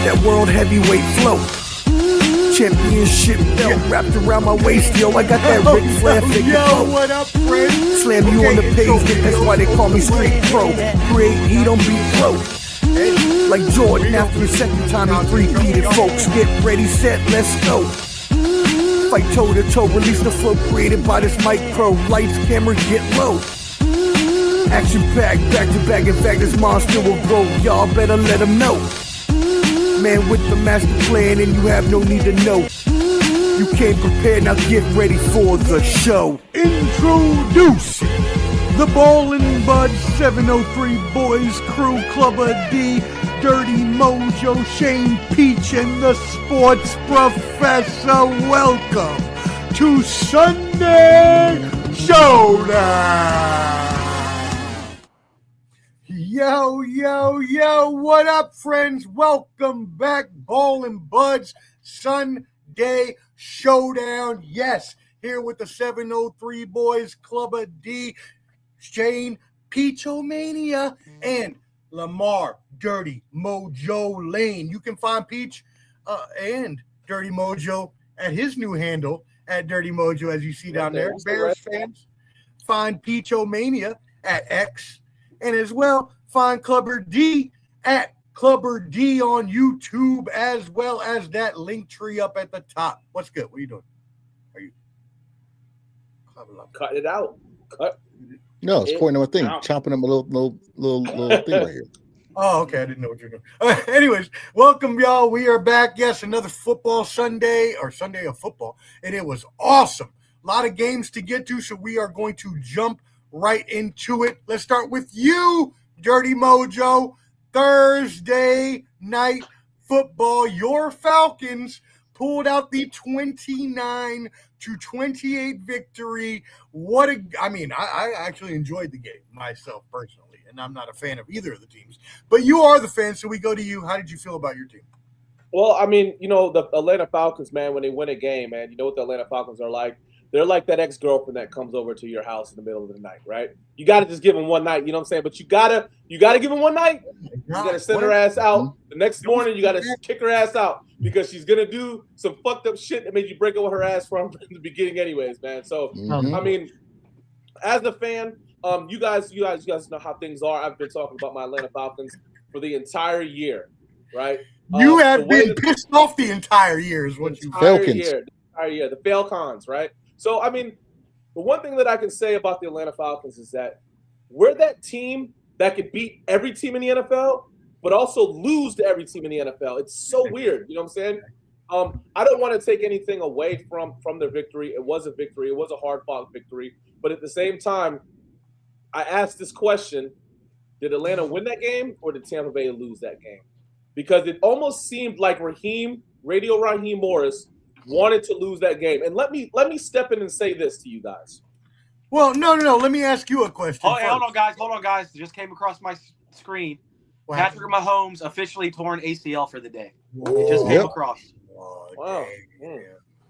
that world heavyweight flow. Championship belt wrapped around my waist, yo. I got that Ric Flair figure. Yo, what up, friend? Slam you on the pavement, that's why they call me street pro. Create heat on beat pro. Like Jordan after the second time he three-peated, folks. Get ready, set, let's go. Fight toe to toe, release the flow created by this mic pro. Lights, camera, get low. Action packed, back to back. In fact, this monster will grow. Y'all better let him know. Man with the master plan, and you have no need to know. You came prepared, now get ready for the show. Introduce the Ballin' Bud 703 Boys Crew, Clubber D, Dirty Mojo, Shane Peach, and the Sports Professor. Welcome to Sunday Showdown. Yo, yo, yo, what up, friends? Welcome back, Ballin' Buds Sunday Showdown. Yes, here with the 703 Boys, Clubber D, Shane PeachOMania, and Lamar Dirty Mojo Lane. You can find Peach and Dirty Mojo at his new handle at Dirty Mojo, as you see down there. Bears fans, find PeachOMania at X, and as well find Clubber D at Clubber D on YouTube, as well as that link tree up at the top. What's good? What are you doing? Are you cut it out? Cut. No, it's pointing at a thing, chopping up a little thing right here. Oh, okay. I didn't know what you're doing. Anyways, welcome, y'all. We are back. Yes, another football Sunday, or Sunday of football, and it was awesome. A lot of games to get to, so we are going to jump right into it. Let's start with you, Dirty Mojo. Thursday night football. Your Falcons pulled out the 29-28 victory. I actually enjoyed the game myself personally, and I'm not a fan of either of the teams. But you are the fan, so we go to you. How did you feel about your team? Well, the Atlanta Falcons, man, when they win a game, man, you know what the Atlanta Falcons are like? They're like that ex-girlfriend that comes over to your house in the middle of the night, right? You got to just give them one night, you know what I'm saying? But you gotta give them one night. You got to send her ass out. The next morning, you got to kick her ass out because she's going to do some fucked up shit that made you break up with her ass from the beginning anyways, man. So, as a fan, you guys know how things are. I've been talking about my Atlanta Falcons for the entire year, right? You have been pissed off the entire year is what you Falcons. The entire year, the Falcons, right? So, the one thing that I can say about the Atlanta Falcons is that we're that team that could beat every team in the NFL, but also lose to every team in the NFL. It's so weird. You know what I'm saying? I don't want to take anything away from their victory. It was a victory. It was a hard-fought victory. But at the same time, I asked this question, did Atlanta win that game or did Tampa Bay lose that game? Because it almost seemed like Raheem Morris wanted to lose that game. And let me step in and say this to you guys. Well, no. Let me ask you a question. Hold on, guys. It just came across my screen. Patrick Mahomes officially torn ACL for the day. It just came across. Wow.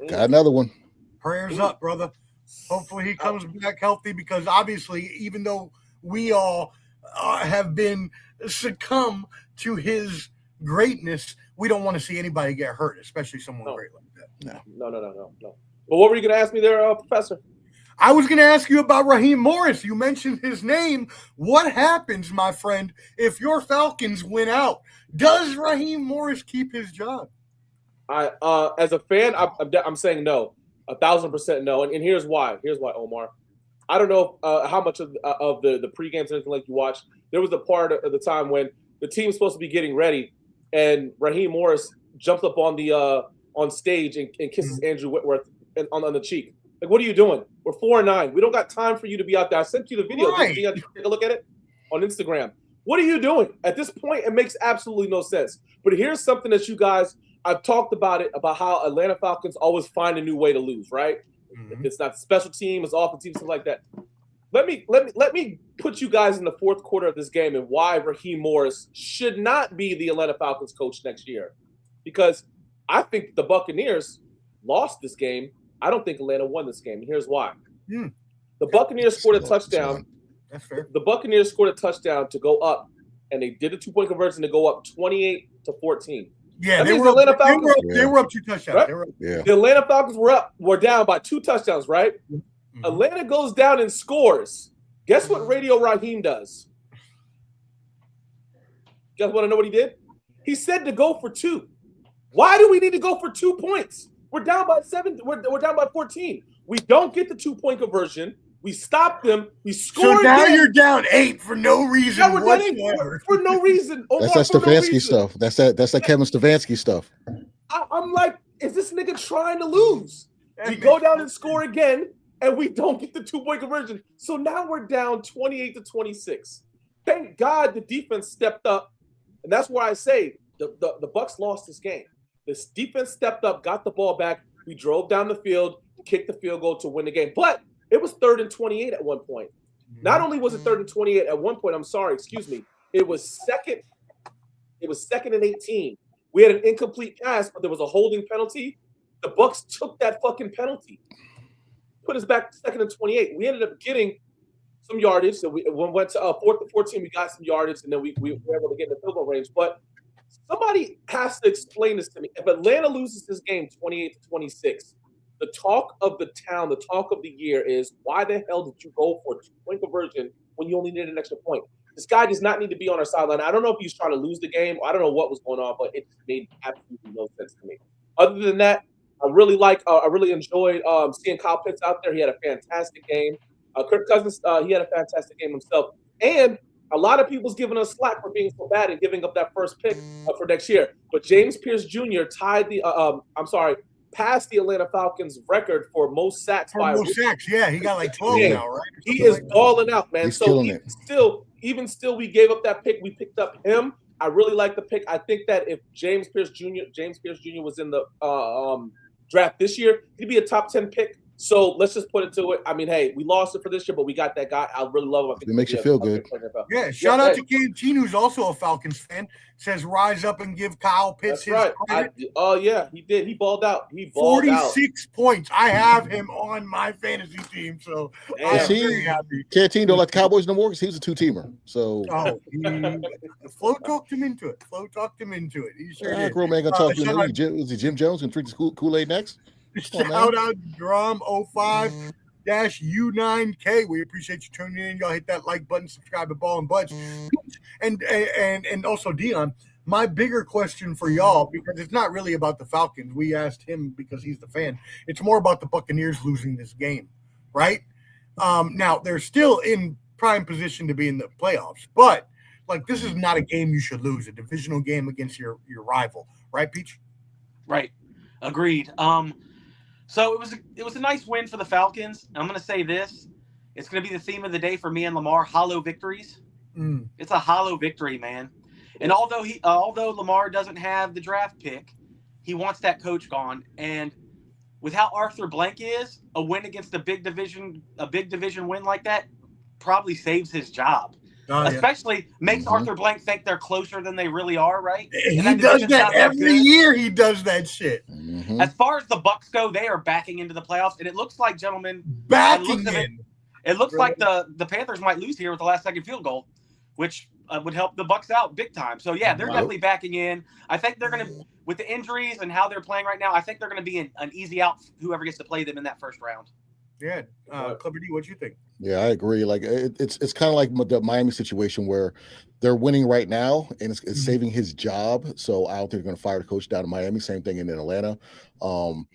Got another one. Prayers up, brother. Hopefully he comes back healthy, because obviously, even though we all have been succumb to his greatness, we don't want to see anybody get hurt, especially someone great like that. No. But what were you going to ask me there, Professor? I was going to ask you about Raheem Morris. You mentioned his name. What happens, my friend, if your Falcons win out? Does Raheem Morris keep his job? As a fan, I'm saying no, 1,000% no. And here's why. Here's why, Omar. I don't know how much of the pregames and anything like you watched. There was a part of the time when the team was supposed to be getting ready, and Raheem Morris jumped up on the on stage and kisses Andrew Whitworth on the cheek. Like, what are you doing? We're 4-9. We don't got time for you to be out there. I sent you the video. Right. You take a look at it on Instagram. What are you doing? At this point, it makes absolutely no sense. But here's something that you guys, I've talked about it, about how Atlanta Falcons always find a new way to lose, right? If it's not the special team, it's offensive team, something like that. Let me put you guys in the fourth quarter of this game and why Raheem Morris should not be the Atlanta Falcons coach next year. Because I think the Buccaneers lost this game. I don't think Atlanta won this game. And here's why. The Buccaneers scored a touchdown. That's fair. The Buccaneers scored a touchdown to go up, and they did a 2-point conversion to go up 28-14. Yeah, That means the Atlanta Falcons. They were up 2 touchdowns. Right? They were up. Yeah. The Atlanta Falcons were down by 2 touchdowns, right? Mm-hmm. Atlanta goes down and scores. Guess what Radio Raheem does? You guys want to know what he did? He said to go for 2. Why do we need to go for 2 points? We're down by 7. We're down by 14. We don't get the 2-point conversion. We stop them. We score. So now you're down 8 for no reason whatsoever. For no reason. That's that Stefanski stuff. That's that Kevin Stefanski stuff. I'm like, is this nigga trying to lose? We go down and score again, and we don't get the 2-point conversion. So now we're down 28-26. Thank God the defense stepped up, and that's why I say the Bucs lost this game. This defense stepped up, got the ball back. We drove down the field, kicked the field goal to win the game. But it was 3rd and 28 at one point. Not only was it 3rd and 28 at one point, it was second and 18. We had an incomplete pass, but there was a holding penalty. The Bucs took that fucking penalty, put us back to 2nd and 28. We ended up getting some yardage. So we went to 4th and 14. We got some yardage, and then we were able to get in the field goal range. But somebody has to explain this to me. If Atlanta loses this game 28-26, the talk of the town, the talk of the year is, why the hell did you go for a 2-point conversion when you only needed an extra point? This guy does not need to be on our sideline. I don't know if he's trying to lose the game. I don't know what was going on, but it made absolutely no sense to me. Other than that, I really enjoyed seeing Kyle Pitts out there. He had a fantastic game. Kirk Cousins, he had a fantastic game himself. And a lot of people's giving us slack for being so bad and giving up that first pick for next year. But James Pierce Jr. passed the Atlanta Falcons record for most sacks. Yeah, he got like 12 now, right? He is balling out, man. He's So even still, we gave up that pick. We picked up him. I really like the pick. I think that if James Pierce Jr. was in the draft this year, he'd be a top 10 pick. So let's just put it to it. I mean, hey, we lost it for this year, but we got that guy. I really love him. It makes you feel good. Yeah, shout out to Canteen, who's also a Falcons fan. Says rise up and give Kyle Pitts his credit. Yeah, he did. He balled out. 46 points. I have him on my fantasy team, so I'm very happy. Canteen don't like the Cowboys no more because he was a 2-teamer. So Flo talked him into it. He sure did. Girl man gonna talk to you. Was it Jim Jones gonna drink the Kool-Aid next? Shout out Drum 05-U9K. We appreciate you tuning in. Y'all hit that like button, subscribe to Ball and Buds. And also Dion, my bigger question for y'all, because it's not really about the Falcons. We asked him because he's the fan. It's more about the Buccaneers losing this game, right? Now they're still in prime position to be in the playoffs, but like this is not a game you should lose, a divisional game against your rival, right, Peach? Right. Agreed. So it was a nice win for the Falcons. I'm going to say this. It's going to be the theme of the day for me and Lamar, hollow victories. It's a hollow victory, man. And although Lamar doesn't have the draft pick, he wants that coach gone. And with how Arthur Blank is, a win against a big division win like that probably saves his job. Especially makes Arthur Blank think they're closer than they really are, right? He does that every year. He does that shit. As far as the Bucs go, they are backing into the playoffs, and it looks like, gentlemen, it looks like the Panthers might lose here with the last second field goal, which would help the Bucs out big time. So yeah, they're definitely backing in. I think they're going to, with the injuries and how they're playing right now, I think they're going to be an easy out. Whoever gets to play them in that first round. Yeah, Clever D, what you think? Yeah, I agree. Like it's kind of like the Miami situation where they're winning right now and it's saving his job. So I don't think they're going to fire the coach down in Miami. Same thing in Atlanta. I'm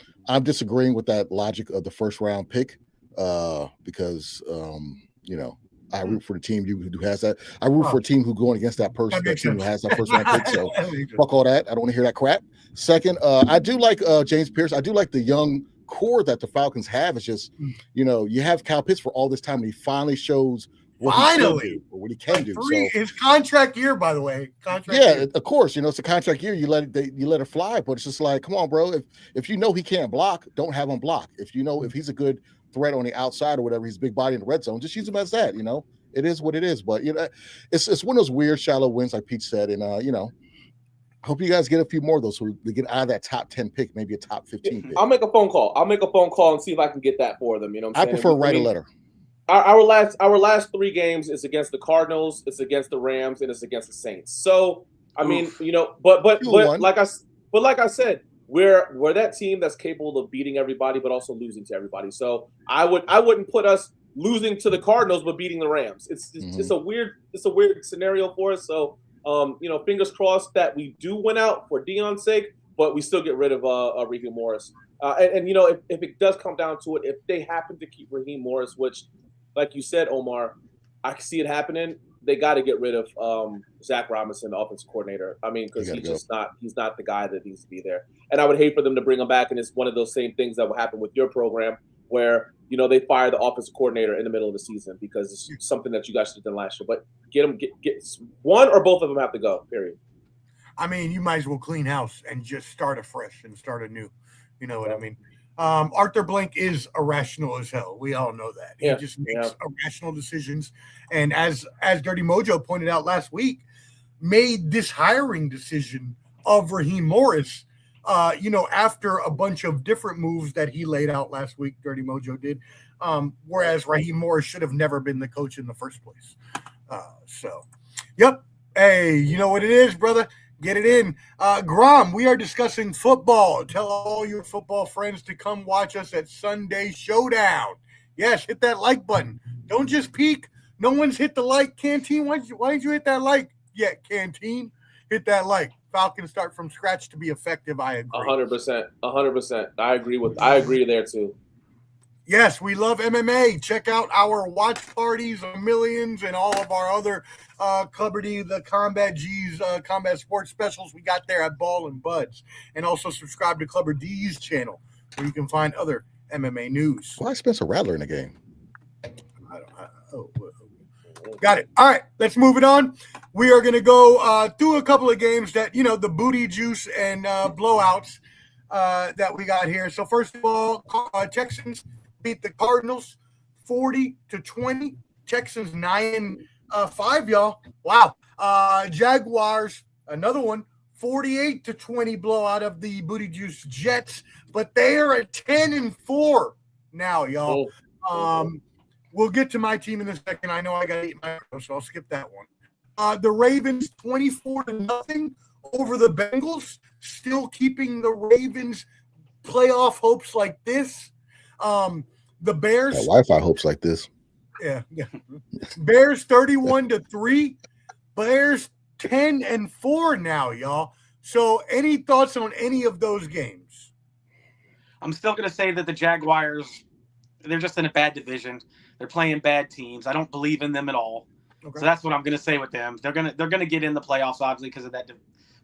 disagreeing with that logic of the first round pick because I root for the team who has that. I root for a team who's going against that person, that team who has that first round pick. So fuck all that. I don't want to hear that crap. Second, I do like James Pierce. I do like the young core that the Falcons have. It's just, you have Kyle Pitts for all this time, and he finally shows what he can do. His contract year, by the way. Of course, it's a contract year. You let it fly, but it's just like, come on, bro. If he can't block, don't have him block. If he's a good threat on the outside or whatever, he's a big body in the red zone, just use him as that. It is what it is. But it's one of those weird shallow wins, like Pete said, and hope you guys get a few more of those so we get out of that top 10 pick, maybe a top 15 pick. I'll make a phone call and see if I can get that for them. I prefer write a letter. Our last 3 games is against the Cardinals, it's against the Rams, and it's against the Saints. So I mean, but like But like I said, we're that team that's capable of beating everybody, but also losing to everybody. So I wouldn't put us losing to the Cardinals but beating the Rams. It's a weird scenario for us. So fingers crossed that we do win out for Dion's sake, but we still get rid of Raheem Morris. If it does come down to it, if they happen to keep Raheem Morris, which, like you said, Omar, I can see it happening. They got to get rid of Zach Robinson, the offensive coordinator. I mean, because he's not the guy that needs to be there. And I would hate for them to bring him back. And it's one of those same things that will happen with your program, where they fire the offensive coordinator in the middle of the season because it's something that you guys should have done last year. But get one or both of them have to go. Period. I mean, you might as well clean house and just start afresh and start anew. You know what I mean? Arthur Blank is irrational as hell. We all know that. He just makes irrational decisions. And as Dirty Mojo pointed out last week, made this hiring decision of Raheem Morris, after a bunch of different moves that he laid out last week, Dirty Mojo did, whereas Raheem Morris should have never been the coach in the first place. Yep. Hey, you know what it is, brother? Get it in. Grom, we are discussing football. Tell all your football friends to come watch us at Sunday Showdown. Yes, hit that like button. Don't just peek. No one's hit the like. Canteen, why did you hit that like yet, Canteen? Hit that like. Falcons start from scratch to be effective. I agree. 100%. I agree there too. Yes, we love MMA. Check out our watch parties, millions, and all of our other Clubber D, the Combat G's, Combat Sports specials we got there at Ball and Buds. And also subscribe to Clubber D's channel where you can find other MMA news. Why is Spencer Rattler in the game? Got it. All right, let's move it on. We are going to go through a couple of games that, the booty juice and blowouts that we got here. So first of all, Texans beat the Cardinals 40-20. Texans 9-5, y'all. Wow. Jaguars, another one, 48-20 blowout of the booty juice Jets, but they are at 10-4 now, y'all. We'll get to my team in a second. I know I got to eat my crow, so I'll skip that one. The Ravens 24-0 over the Bengals, still keeping the Ravens playoff hopes like this. The Bears Wi-Fi hopes like this. Yeah. Bears 31-3. Bears 10-4 now, y'all. So any thoughts on any of those games? I'm still gonna say that the Jaguars, they're just in a bad division. They're playing bad teams. I don't believe in them at all. Okay. So that's what I'm gonna say with them. They're gonna get in the playoffs, obviously, because of that.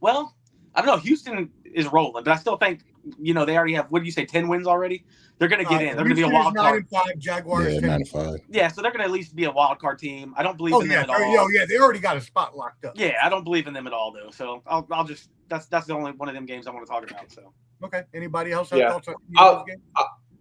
Well, I don't know. Houston is rolling, but I still think they already have. What do you say? 10 wins already. They're gonna get in. They're gonna be a wild card. 9-5. Jaguars 9-5. Yeah, so they're gonna at least be a wild card team. I don't believe in them at all. Yeah, they already got a spot locked up. Yeah, I don't believe in them at all though. So I'll just that's the only one of them games I want to talk about. So okay. Anybody else have thoughts on those games?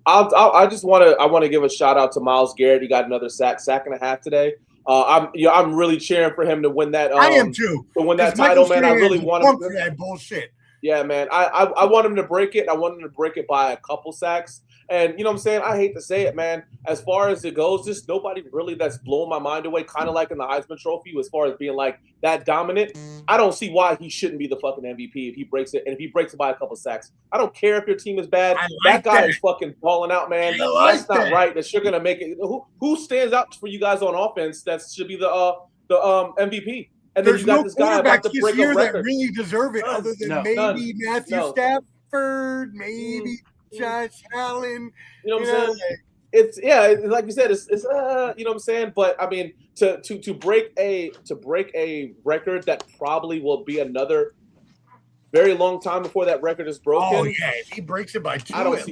I want to give a shout out to Myles Garrett. He got another sack and a half today. I'm really cheering for him to win that. I am too. To win that title, man. I really want him to that bullshit. Yeah, man. I want him to break it. I want him to break it by a couple sacks. And you know what I'm saying? I hate to say it, man. As far as it goes, just nobody really that's blowing my mind away, kind of like in the Heisman Trophy, as far as being like that dominant. I don't see why he shouldn't be the fucking MVP if he breaks it, and if he breaks it by a couple sacks. I don't care if your team is bad. That guy is fucking balling out, man. That's not right. That you're gonna make it. Who stands out for you guys on offense? That should be the MVP. And there's then you got no this guy about to break a record that really deserve it, other than maybe Matthew Stafford, maybe Josh Allen. You know what I'm saying? It's like you said, it's you know what I'm saying? But I mean, to break a record that probably will be another very long time before that record is broken. Oh yeah, if he breaks it by 2. I don't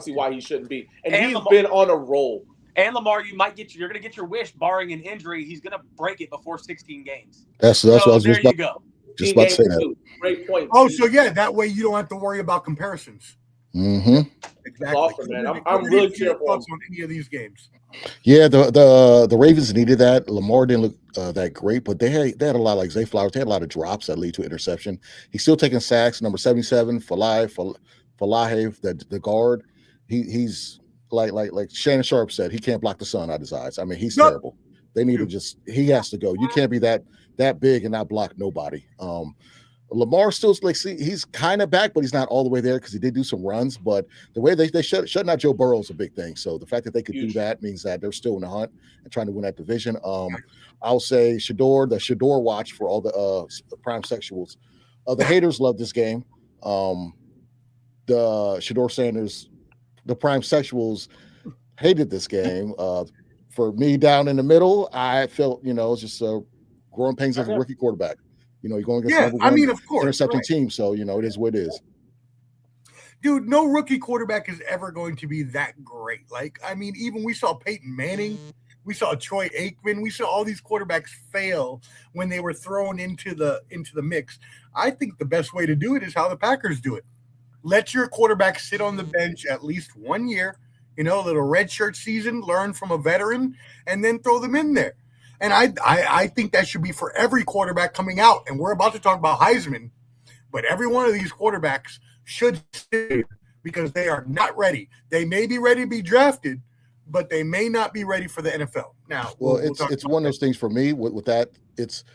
see why he shouldn't be. And he's been on a roll. And Lamar, you're going to get your wish, barring an injury. He's going to break it before 16 games. That's what I was just about to say that. Great point. Oh, so yeah, that way you don't have to worry about comparisons. Mm-hmm. Exactly. Awesome, man. I'm really careful on any of these games. Yeah, the Ravens needed that. Lamar didn't look that great, but they had a lot, like Zay Flowers. They had a lot of drops that lead to interception. He's still taking sacks. Number 77, Falahe, the guard. He's like Shannon Sharp said, he can't block the sun out of his eyes. I mean, he's terrible. They need to he has to go. You can't be that big and not block nobody. Lamar still like he's kind of back, but he's not all the way there because he did do some runs. But the way they shutting out Joe Burrow is a big thing. So the fact that they could do that means that they're still in the hunt and trying to win that division. I'll say the Shador watch for all the prime sexuals. The haters love this game. The Shador Sanders, the prime sexuals hated this game. For me, down in the middle, I felt it's just growing pains as a rookie quarterback. You're going against of course, intercepting team, so it is what it is. Dude, no rookie quarterback is ever going to be that great. Even we saw Peyton Manning, we saw Troy Aikman, we saw all these quarterbacks fail when they were thrown into the mix. I think the best way to do it is how the Packers do it. Let your quarterback sit on the bench at least 1 year, a little redshirt season, learn from a veteran, and then throw them in there. And I think that should be for every quarterback coming out. And we're about to talk about Heisman, but every one of these quarterbacks should stay because they are not ready. They may be ready to be drafted, but they may not be ready for the NFL. Now, it's one of those things for me with that. It's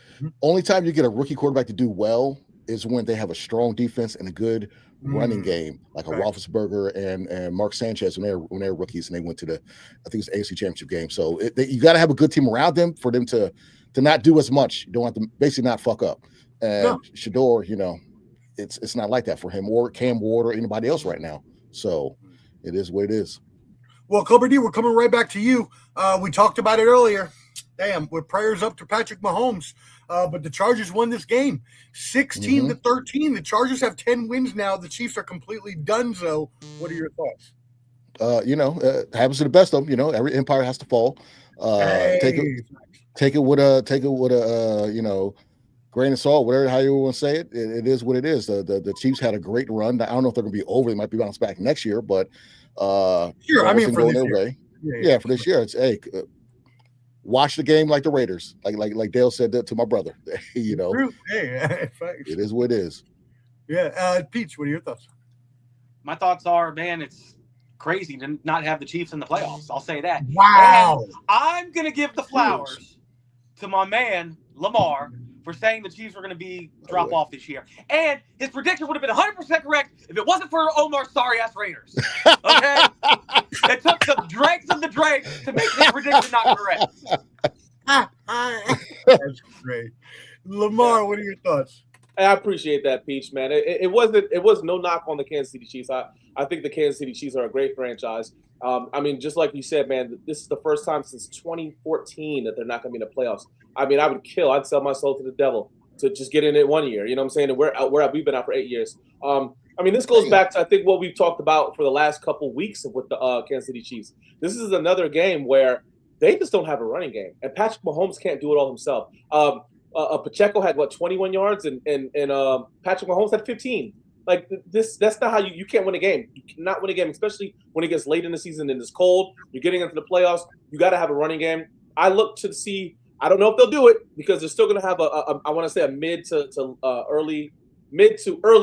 only time you get a rookie quarterback to do well is when they have a strong defense and a good running game, like a Roethlisberger and Mark Sanchez when they were rookies and they went to I think it's the AFC Championship game. So you got to have a good team around them for them to not do as much. You don't have to basically not fuck up. And Shador, it's not like that for him or Cam Ward or anybody else right now. So it is what it is. Well, Cobra D, we're coming right back to you. We talked about it earlier. Damn, with prayers up to Patrick Mahomes. But the Chargers won this game 16-13. The Chargers have 10 wins now. The Chiefs are completely donezo. What are your thoughts? Happens to the best of them. Every empire has to fall. Take it with a grain of salt, whatever how you want to say it. It is what it is. The Chiefs had a great run. I don't know if they're going to be over. They might be bounced back next year, but sure. For this year. Yeah, for this year, it's watch the game like the Raiders, like Dale said that to my brother. True. It is what it is. Yeah, Peach, what are your thoughts? My thoughts are, man, it's crazy to not have the Chiefs in the playoffs. I'll say that. Wow. And I'm gonna give the flowers to my man Lamar for saying the Chiefs were going to be drop off this year. And his prediction would have been 100% correct if it wasn't for Omar's sorry-ass Raiders. Okay? It took the dregs of the dregs to make his prediction not correct. That's great. Lamar, what are your thoughts? I appreciate that, Peach, man. It was no knock on the Kansas City Chiefs. I think the Kansas City Chiefs are a great franchise. Just like you said, man, this is the first time since 2014 that they're not going to be in the playoffs. I'd sell my soul to the devil to just get in it 1 year. You know what I'm saying? And we've been out for 8 years. This goes back to, I think, what we've talked about for the last couple weeks with the Kansas City Chiefs. This is another game where they just don't have a running game, and Patrick Mahomes can't do it all himself. Pacheco had 21 yards, and Patrick Mahomes had 15. That's not how you can't win a game. You cannot win a game, especially when it gets late in the season and it's cold. You're getting into the playoffs. You got to have a running game. I look to see. I don't know if they'll do it because they're still going to have I want to say a mid to early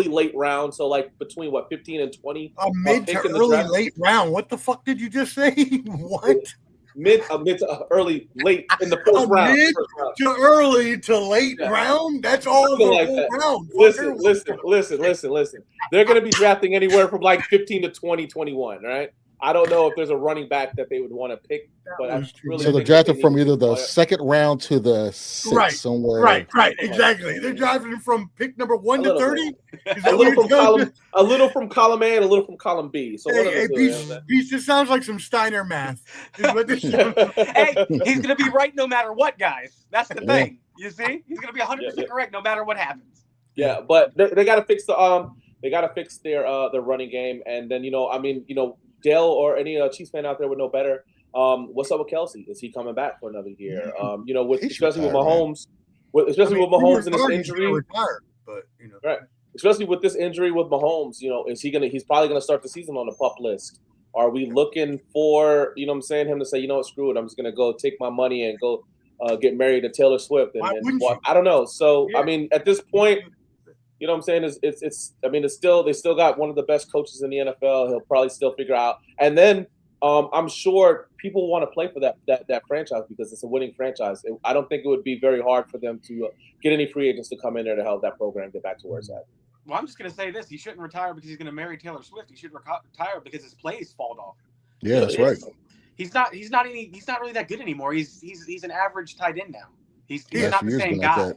late round. So between 15 and 20. A mid to early late round. What the fuck did you just say? What? Mid to early late in the first round. Mid to early to late round? That's all the round. Listen. They're going to be drafting anywhere from 15 to 20, 21, right? I don't know if there's a running back that they would want to pick, but I really so they're drafted from either the second round to the sixth somewhere. Right, exactly. They're drafting from pick number 1 to 30. A little from column A and a little from column B. So Peach, this sounds like some Steiner math. Hey, he's going to be right no matter what, guys. That's the thing. You see, he's going to be 100% correct no matter what happens. Yeah, but they got to fix their running game, and then Dale or any Chiefs fan out there would know better. What's up with Kelsey? Is he coming back for another year? Especially with Mahomes and this injury. Right. Especially with this injury with Mahomes, he's probably gonna start the season on the PUP list. Are we looking for, him to say, screw it, I'm just gonna go take my money and go get married to Taylor Swift and walk? I don't know. So at this point, you know what I'm saying? It's still, they still got one of the best coaches in the NFL. He'll probably still figure out. And then I'm sure people want to play for that franchise because it's a winning franchise. I don't think it would be very hard for them to get any free agents to come in there to help that program get back to where it's at. Well, I'm just going to say this. He shouldn't retire because he's going to marry Taylor Swift. He should retire because his plays fall off. Yeah, that's right. He's not really that good anymore. He's an average tight end now. He's not the same guy. Like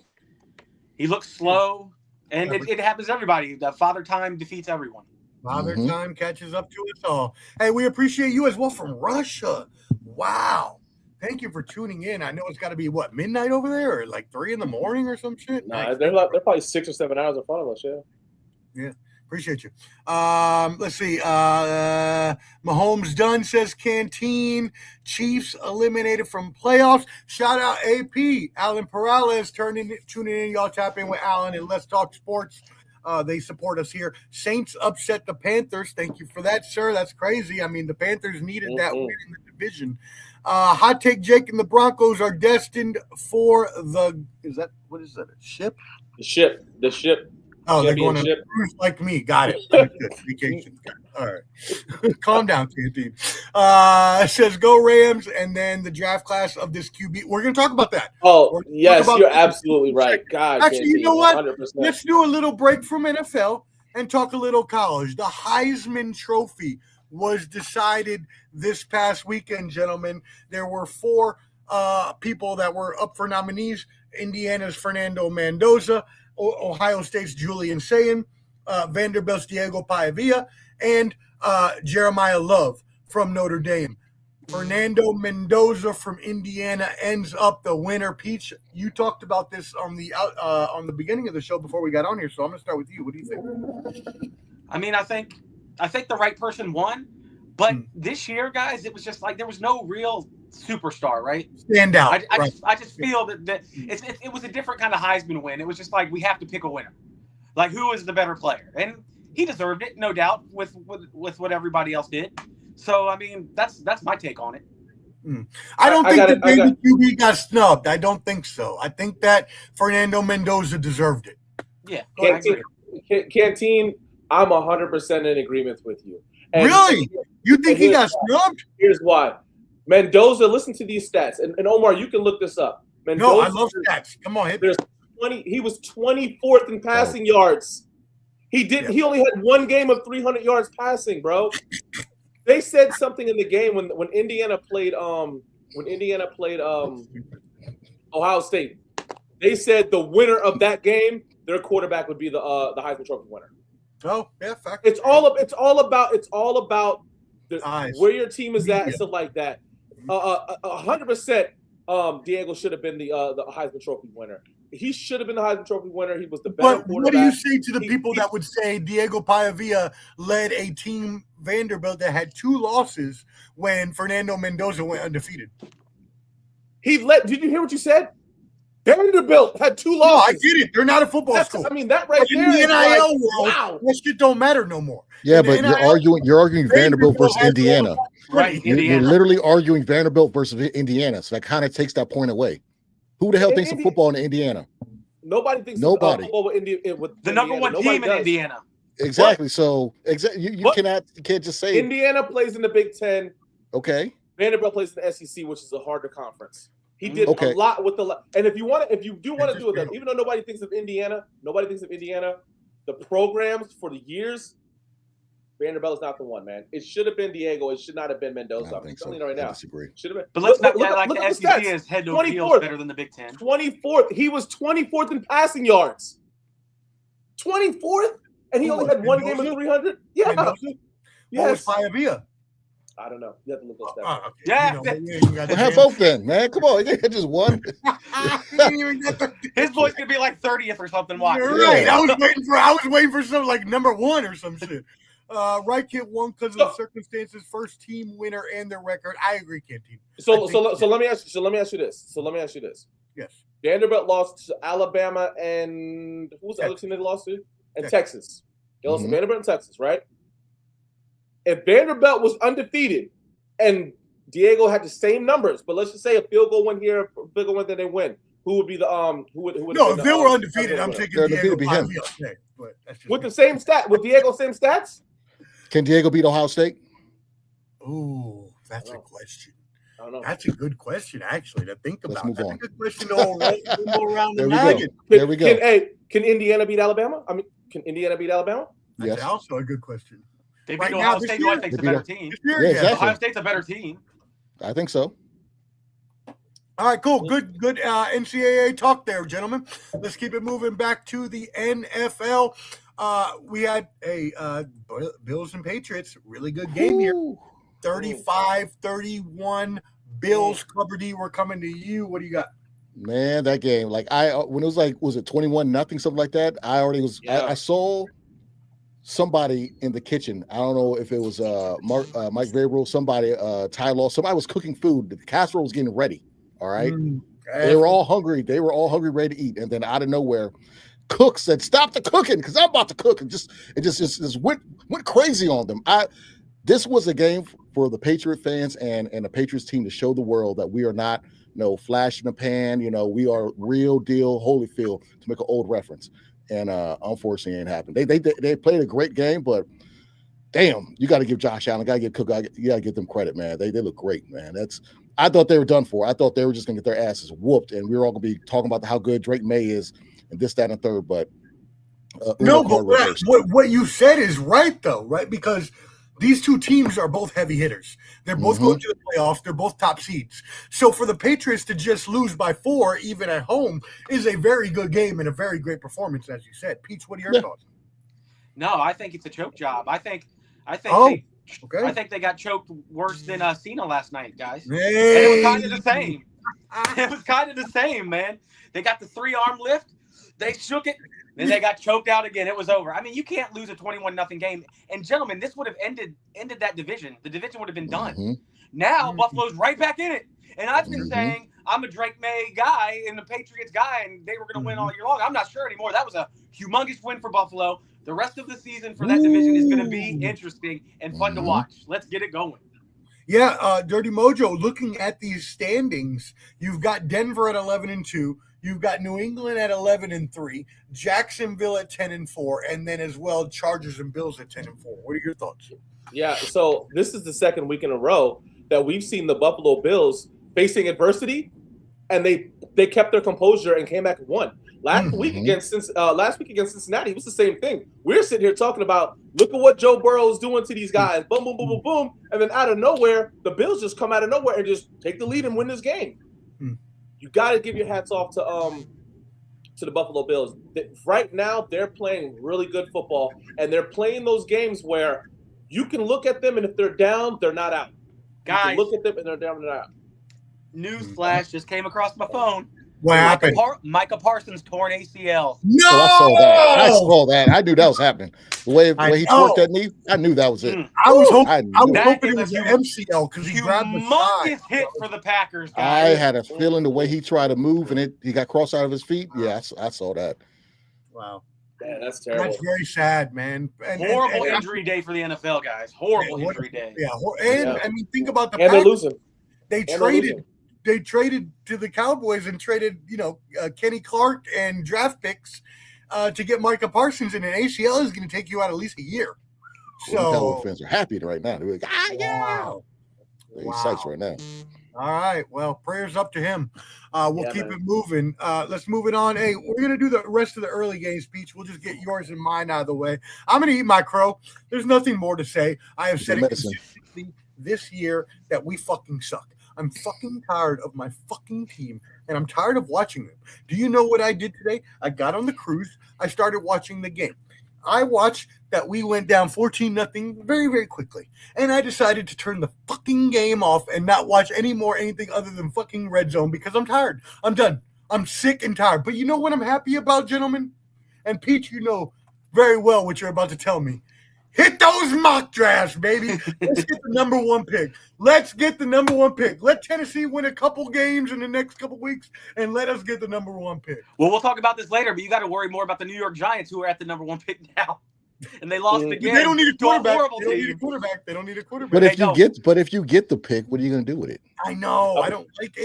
he looks slow, and it happens to everybody. The father time defeats everyone. Father time catches up to us all. Hey, we appreciate you as well from Russia. Wow. Thank you for tuning in. I know it's got to be, midnight over there or like 3 a.m. or some shit? Nah, they're probably 6 or 7 hours in front of us, yeah. Yeah, appreciate you. Let's see. Mahomes done, says Canteen. Chiefs eliminated from playoffs. Shout out AP. Alan Perales tuning in. Y'all tap in with Alan and Let's Talk Sports. They support us here. Saints upset the Panthers. Thank you for that, sir. That's crazy. I mean, the Panthers needed that win in the division. Hot take: Jake and the Broncos are destined for what is that? A ship? The ship. Oh, they're going on a cruise like me. Got it. Vacation. All right. Calm down, Canteen. It says go Rams, and then the draft class of this QB. We're going to talk about that. Oh, yes, you're absolutely right. God, actually, you know what? 100%. Let's do a little break from NFL and talk a little college. The Heisman Trophy was decided this past weekend, gentlemen. There were 4 people that were up for nominees. Indiana's Fernando Mendoza, Ohio State's Julian Sayin, Vanderbilt's Diego Paiva, and Jeremiah Love from Notre Dame. Fernando Mendoza from Indiana ends up the winner. Peach, you talked about this on the beginning of the show before we got on here, so I'm going to start with you. What do you think? I mean, I think the right person won, but this year, guys, it was just like there was no real superstar, right? Stand out. I just feel that it was a different kind of Heisman win. It was just like we have to pick a winner. Like, who is the better player? And he deserved it, no doubt, with what everybody else did. So, I mean, that's my take on it. I don't think the baby QB got snubbed. I don't think so. I think that Fernando Mendoza deserved it. Yeah. Canteen, I'm 100% in agreement with you. And really? You think he got snubbed? Here's why. Mendoza, listen to these stats. And Omar, you can look this up. Mendoza, no, I love stats. Come on, hit me. He was 24th in passing yards. He only had 1 game of 300 yards passing, bro. They said something in the game when Indiana played Ohio State. They said the winner of that game, their quarterback would be the Heisman Trophy winner. Oh, yeah, fact. It's all about where your team is at and stuff like that. 100%. Diego should have been the Heisman Trophy winner. He should have been the Heisman Trophy winner. He was the better quarterback. What do you say to the people that would say Diego Paiva led a team, Vanderbilt, that had 2 losses when Fernando Mendoza went undefeated? Did you hear what you said? Vanderbilt had 2 losses. No, I get it. They're not a football school. I mean, that right there. In the NIL world, that shit don't matter no more. Yeah, but you're arguing Vanderbilt versus Indiana. Right, You're literally arguing Vanderbilt versus Indiana. So that kind of takes that point away. Who the hell thinks of football in Indiana? Nobody thinks Oh, of football with the number 1 team in Indiana. Exactly. What? So you can't just say Indiana plays in the Big Ten. Okay. Vanderbilt plays in the SEC, which is a harder conference. He did a lot with and if you do want to do it, even though nobody thinks of Indiana, the programs for the years, Vanderbilt is not the one, man. It should have been Diego. It should not have been Mendoza. I'm telling you right now. I disagree. Should have been. But let's not act like the SEC is head over heels better than the Big Ten. 24th. He was 24th in passing yards. 24th? And he only had 1 game of 300? Yeah. Mendoza? Yes. What was Paiva? I don't know. You have to look those stats. Okay. Yeah. Well, have both then, man. Come on. You just one. His boy's going to be like 30th or something. Watch. You're right. I was waiting for something like number 1 or some shit. Right kid won because of the circumstances, first team winner and their record. I agree, Canteen. So let me ask you this. Yes. Vanderbilt lost to Alabama and who was the other team they lost to? And Texas. They lost to Vanderbilt and Texas, right? If Vanderbilt was undefeated and Diego had the same numbers, but let's just say a field goal went here, a field goal went there, they win. Who would be the who would No, if they were undefeated, I'm taking Diego. With the same stat, with Diego same stats? Can Diego beat Ohio State? Ooh, That's a question. I don't know. That's a good question, actually, to think about. Let's move That's on. a good question to go around the There we go. noggin. There we go. Can Indiana beat Alabama? I mean, can Indiana beat Alabama? That's Yes. also a good question. They beat Right Ohio now, this State, year- who I think is a They beat better team. This year, Yeah, yeah. exactly. Ohio State's a better team. I think so. All right, cool. Good NCAA talk there, gentlemen. Let's keep it moving back to the NFL. We had a Bills and Patriots, really good game here. Woo. 35-31. Bills cover D. We're coming to you. What do you got? Man, that game, like when it was like, was it 21-0, something like that? I already was. Yeah. I saw somebody in the kitchen. I don't know if it was Mike Vrabel, somebody, Ty Law. Somebody was cooking food. The casserole was getting ready. All right, they were all hungry. They were all hungry, ready to eat. And then out of nowhere, Cook said, "Stop the cooking, because I'm about to cook." And it just went crazy on them. This was a game for the Patriot fans and the Patriots team to show the world that we are not flash in the pan. We are real deal Holyfield, to make an old reference. And unfortunately, it ain't happened. They played a great game, but damn, you got to give Josh Allen, got to give Cook, you got to give them credit, man. They look great, man. I thought they were done for. I thought they were just gonna get their asses whooped, and we were all gonna be talking about how good Drake May is and this, that, and the third. But no, but what you said is right, though, right? Because these two teams are both heavy hitters. They're both going to the playoffs. They're both top seeds. So for the Patriots to just lose by 4, even at home, is a very good game and a very great performance, as you said. Peach, what are your thoughts? No, I think it's a choke job. I think they got choked worse than Cena last night, guys. And it was kind of the same. It was kind of the same, man. They got the 3-arm lift. They shook it. Then they got choked out again. It was over. I mean, you can't lose a 21-0 game. And gentlemen, this would have ended that division. The division would have been done. Now Buffalo's right back in it. And I've been saying I'm a Drake May guy and the Patriots guy, and they were going to win all year long. I'm not sure anymore. That was a humongous win for Buffalo. The rest of the season for that division is going to be interesting and fun to watch. Let's get it going. Yeah, Dirty Mojo, looking at these standings, you've got Denver at 11-2. You've got New England at 11-3, Jacksonville at 10-4, and then as well Chargers and Bills at 10-4. What are your thoughts? Yeah, so this is the second week in a row that we've seen the Buffalo Bills facing adversity, and they kept their composure and came back and won. Last week against Cincinnati, it was the same thing. We're sitting here talking about, look at what Joe Burrow is doing to these guys. Boom, boom, boom, boom, boom. And then out of nowhere, the Bills just come out of nowhere and just take the lead and win this game. You got to give your hats off to the Buffalo Bills. Right now, they're playing really good football, and they're playing those games where you can look at them, and if they're down, they're not out. Guys, you can look at them, and they're down, and they're not out. Newsflash just came across my phone. What happened? Micah Parsons torn ACL. No! Oh, I saw that. I knew that was happening. The way he torqued that knee, I knew that was it. I was hoping That it is was a an MCL because he grabbed the side. Humongous hit for the Packers, guys. I had a feeling the way he tried to move and he got crossed out of his feet. Yeah, I saw that. Wow. Yeah, that's terrible. That's very sad, man. Horrible injury day for the NFL, guys. Horrible injury day. Yeah, I mean, think about the And they're Packers. losing. They traded to the Cowboys and traded, Kenny Clark and draft picks to get Micah Parsons, and an ACL is going to take you out at least a year. So Cowboy fans are happy right now. They're like, wow. They're excited right now. All right. Well, prayers up to him. We'll keep it moving. Let's move it on. Hey, we're going to do the rest of the early game speech. We'll just get yours and mine out of the way. I'm going to eat my crow. There's nothing more to say. I have said it consistently this year that we fucking suck. I'm fucking tired of my fucking team, and I'm tired of watching them. Do you know what I did today? I got on the cruise. I started watching the game. I watched that we went down 14-0 very, very quickly, and I decided to turn the fucking game off and not watch anything other than fucking Red Zone because I'm tired. I'm done. I'm sick and tired. But you know what I'm happy about, gentlemen? And Peach, you know very well what you're about to tell me. Hit those mock drafts, baby. Let's get the number one pick. Let's get the number one pick. Let Tennessee win a couple games in the next couple weeks, and let us get the number one pick. Well, we'll talk about this later, but you got to worry more about the New York Giants, who are at the number one pick now. And they lost again. They don't need a quarterback. They don't need a quarterback. But if you get the pick, what are you going to do with it? I know. I don't like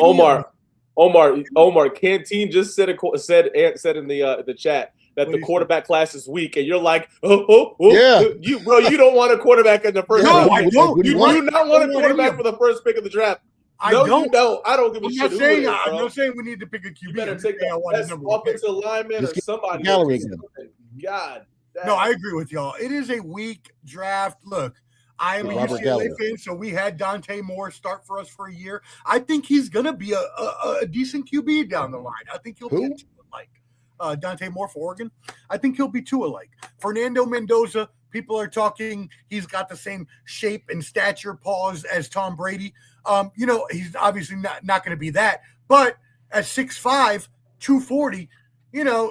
Omar Canteen just said in the chat that What the do you quarterback class is weak, and you're like, Yeah. you don't want a quarterback in the first. No, round. I don't. You You're do right. not want I a don't want quarterback any for the first pick of the draft. I No, don't. you don't. I don't give a I'm shit not who saying. it is, I'm bro. not saying we need to pick a QB. You better I'm just take saying I the want the best number one pick. offensive lineman or Just get somebody. Gallery again. God. No, I agree with y'all. It is a weak draft. Look, I am a Robert UCLA Gallagher. fan, so we had Dante Moore start for us for a year. I think he's going to be a decent QB down the line. I think he'll be a Who? Tua-like. Dante Moore for Oregon. I think he'll be Tua-like. Fernando Mendoza, people are talking he's got the same shape and stature paws as Tom Brady. He's obviously not going to be that. But at 6'5", 240,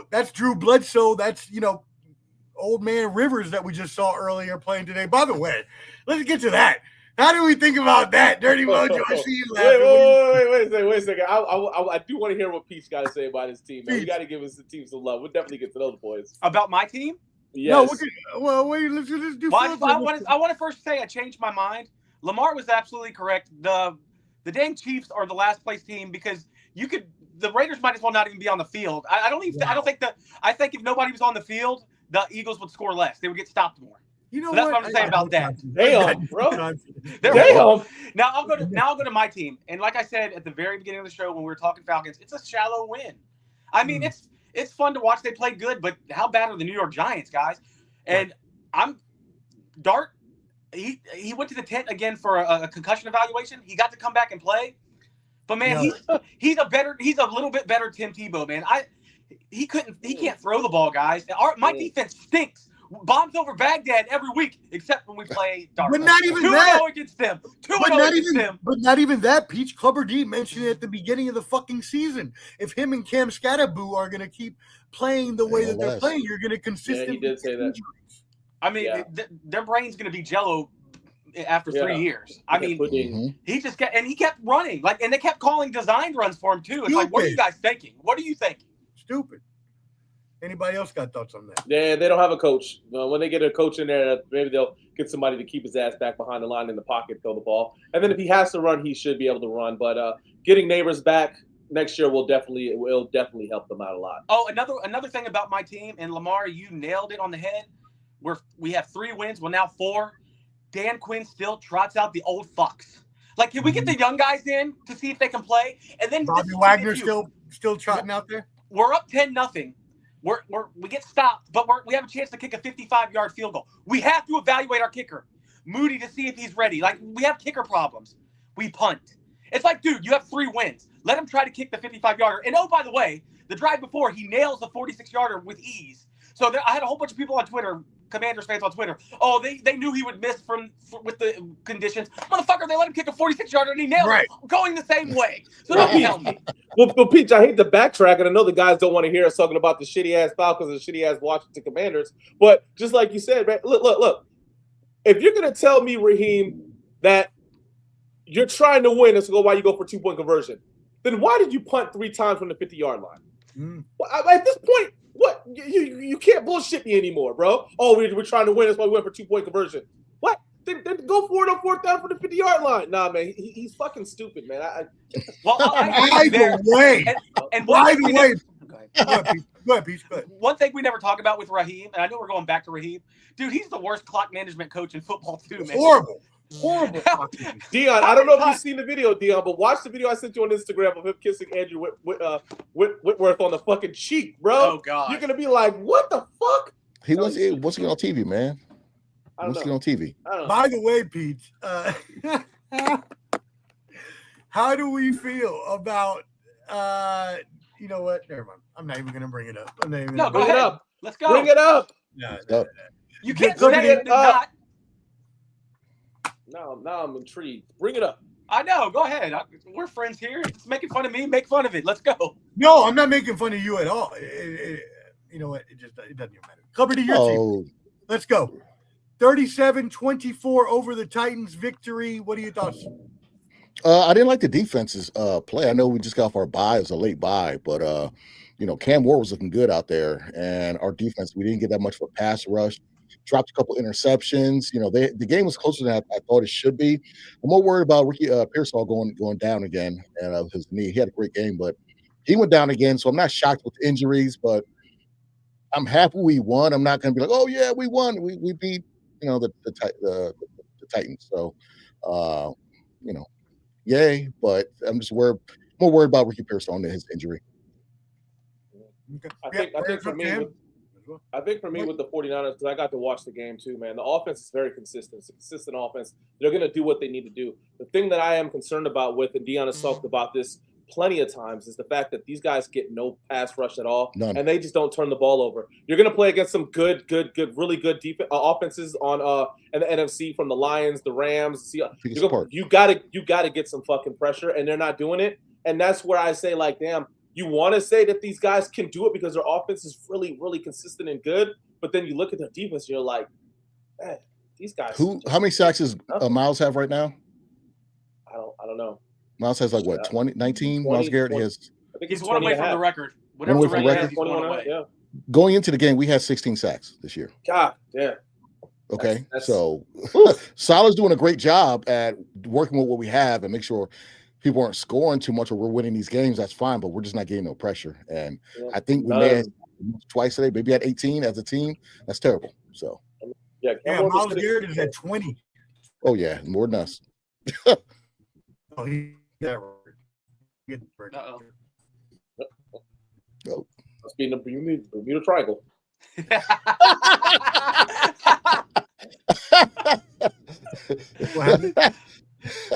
that's Drew Bledsoe. That's, old man Rivers that we just saw earlier playing today. By the way, let's get to that. How do we think about that? Dirty Mojo, I see you laughing. Wait a second. I do want to hear what Peach got to say about his team. Man. We got to give his team some love. We'll definitely get to those boys. About my team? Yes. Wait, let's do I want to first say I changed my mind. Lamar was absolutely correct. The dang Chiefs are the last place team because the Raiders might as well not even be on the field. I think if nobody was on the field, the Eagles would score less. They would get stopped more. So that's what I'm saying about that. Damn, bro. Damn. Now I'll go to my team. And like I said at the very beginning of the show when we were talking Falcons, it's a shallow win. I mean, it's fun to watch. They play good, but how bad are the New York Giants, guys? And Dart, he went to the tent again for a concussion evaluation. He got to come back and play. But man, he's a little bit better Tim Tebow, man. He can't throw the ball, guys. My defense stinks. Bombs over Baghdad every week, except when we play Dart. But not even 2-0 that. against them. But not even that. Peach Clubber D mentioned it at the beginning of the fucking season. If him and Cam Scatterboo are going to keep playing the way that they're playing, you're going to consistently. Yeah, he did say that. Injuries. I mean, their brain's going to be jello after 3 years. I mean, he kept running, and they kept calling design runs for him too. It's like, what are you guys thinking? What are you thinking? Stupid. Anybody else got thoughts on that? Yeah, they don't have a coach. When they get a coach in there, maybe they'll get somebody to keep his ass back behind the line in the pocket, throw the ball. And then if he has to run, he should be able to run. But getting Neighbors back next year will definitely help them out a lot. Oh, another thing about my team, and Lamar, you nailed it on the head. We have 3 wins, well now 4. Dan Quinn still trots out the old fucks. Like, can we get the young guys in to see if they can play? And then Bobby Wagner still trotting out there. We're up 10-0. We get stopped, but we have a chance to kick a 55-yard field goal. We have to evaluate our kicker, Moody, to see if he's ready. Like, we have kicker problems. We punt. It's like, dude, you have 3 wins. Let him try to kick the 55-yarder. And oh, by the way, the drive before, he nails the 46-yarder with ease. So I had a whole bunch of people on Twitter, Commanders fans on Twitter. Oh, they knew he would miss with the conditions. Motherfucker, they let him kick a 46-yarder and he nailed it, going the same way. So don't tell me. Well, Peach, I hate to backtrack, and I know the guys don't want to hear us talking about the shitty-ass Falcons and shitty-ass Washington Commanders, but just like you said, man, look. If you're going to tell me, Raheem, that you're trying to win, and so why you go for 2-point conversion, then why did you punt 3 times from the 50-yard line? Well, at this point, what? You can't bullshit me anymore, bro. Oh, we're trying to win. That's why we went for 2-point conversion. What? Then go for it on 4th down for the 50-yard line. Nah, man, he's fucking stupid, man. Either way. Go ahead, Peach. Go ahead. One thing we never talk about with Raheem, and I know we're going back to Raheem, dude, he's the worst clock management coach in football too, man. Horrible. Dion, I don't know if you've seen the video, Dion, but watch the video I sent you on Instagram of him kissing Andrew Whitworth on the fucking cheek, bro. Oh, God. You're going to be like, what the fuck? What's he on TV, man? What's he on TV? By the way, Pete, how do we feel about, you know what? Never mind. I'm not even going to bring it up. Go ahead. Let's go. Bring it up. No. You can't say it and not. Now I'm intrigued. Bring it up. I know. Go ahead. We're friends here. It's making fun of me. Make fun of it. Let's go. No, I'm not making fun of you at all. You know what? It doesn't even matter. Cover to your team. Let's go. 37-24 over the Titans victory. What are your thoughts? I didn't like the defense's play. I know we just got off our bye. It was a late bye, but Cam Ward was looking good out there, and our defense, we didn't get that much of a pass rush. Dropped a couple interceptions. The game was closer than I thought it should be. I'm more worried about Ricky Pearsall going down again and his knee. He had a great game, but he went down again. So I'm not shocked with injuries, but I'm happy we won. I'm not going to be like, oh yeah, we won. We beat the Titans. So yay. But I'm just more worried about Ricky Pearson and his injury. I think for me with the 49ers, because I got to watch the game too, man. The offense is very consistent. It's a consistent offense. They're going to do what they need to do. The thing that I am concerned about with, and Dion has talked about this plenty of times, is the fact that these guys get no pass rush at all. None. And they just don't turn the ball over. You're going to play against some good, really good offenses on in the NFC from the Lions, the Rams. You got to get some fucking pressure, and they're not doing it. And that's where I say, like, damn. You want to say that these guys can do it because their offense is really, really consistent and good, but then you look at their defense and you're like, man, these guys. How many sacks does Miles have right now? I don't know. Miles has like what, 19? Miles Garrett has. I think he's one away from the record. One away from the record. 21 yeah. Going into the game, we had 16 sacks this year. God damn. Okay, so Salah's doing a great job at working with what we have and make sure people aren't scoring too much or we're winning these games. That's fine, but we're just not getting no pressure. And I think we may have twice today, maybe at 18 as a team. That's terrible. So yeah, Miles Garrett is at 20. Oh yeah, more than us. Oh, he's that Oh, must be in the Bermuda Triangle. What happened?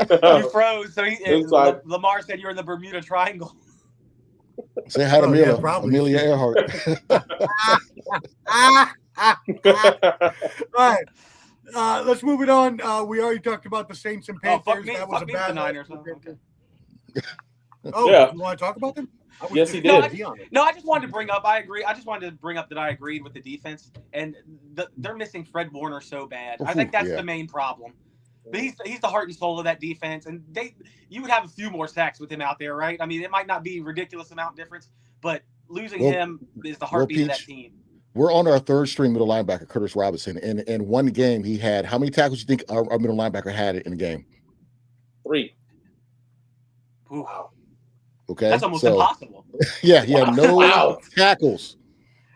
You froze. So Lamar said you're in the Bermuda Triangle. Say hi to Amelia Earhart. All right. Let's move it on. We already talked about the Saints and Panthers. That was a bad Niners. Okay. Yeah. You want to talk about them? Yes, he did. No, I just wanted to bring up. I agree. I just wanted to bring up that I agreed with the defense, and they're missing Fred Warner so bad. I think that's the main problem. But he's the heart and soul of that defense, and you would have a few more sacks with him out there, right? I mean, it might not be a ridiculous amount difference, but losing him is the heartbeat of that team. We're on our third string middle linebacker, Curtis Robinson, and in one game he had how many tackles do you think our middle linebacker had in the game? 3. Wow. Okay, that's almost impossible. Yeah, he had no tackles.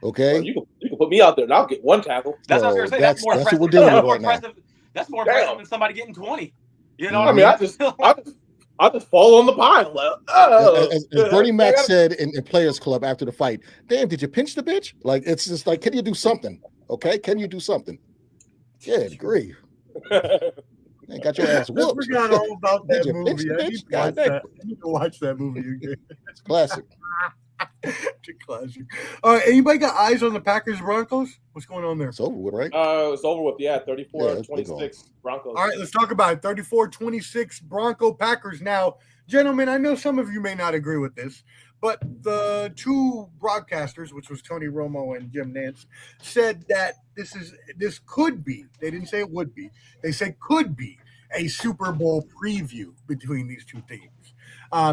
Okay, well, you can put me out there and I'll get 1 tackle. That's what I was going to say. That's more impressive. What we're dealing with right now. That's more impressive than somebody getting 20. You know, I mean, I just fall on the pile. As Bernie Mac said in Players Club after the fight, damn, did you pinch the bitch? Like, it's just like, can you do something? Okay, can you do something? Yeah, agree. Man, got your ass whooped. I forgot all about that movie. I need to watch that movie again. It's classic. It's a classic. All right, anybody got eyes on the Packers Broncos? What's going on there? It's over with, right? It's over with. Yeah, 34-26 Broncos. All right, let's talk about it. 34-26 Bronco Packers. Now, gentlemen, I know some of you may not agree with this, but the two broadcasters, which was Tony Romo and Jim Nantz, said that this could be. They didn't say it would be. They said could be a Super Bowl preview between these two teams.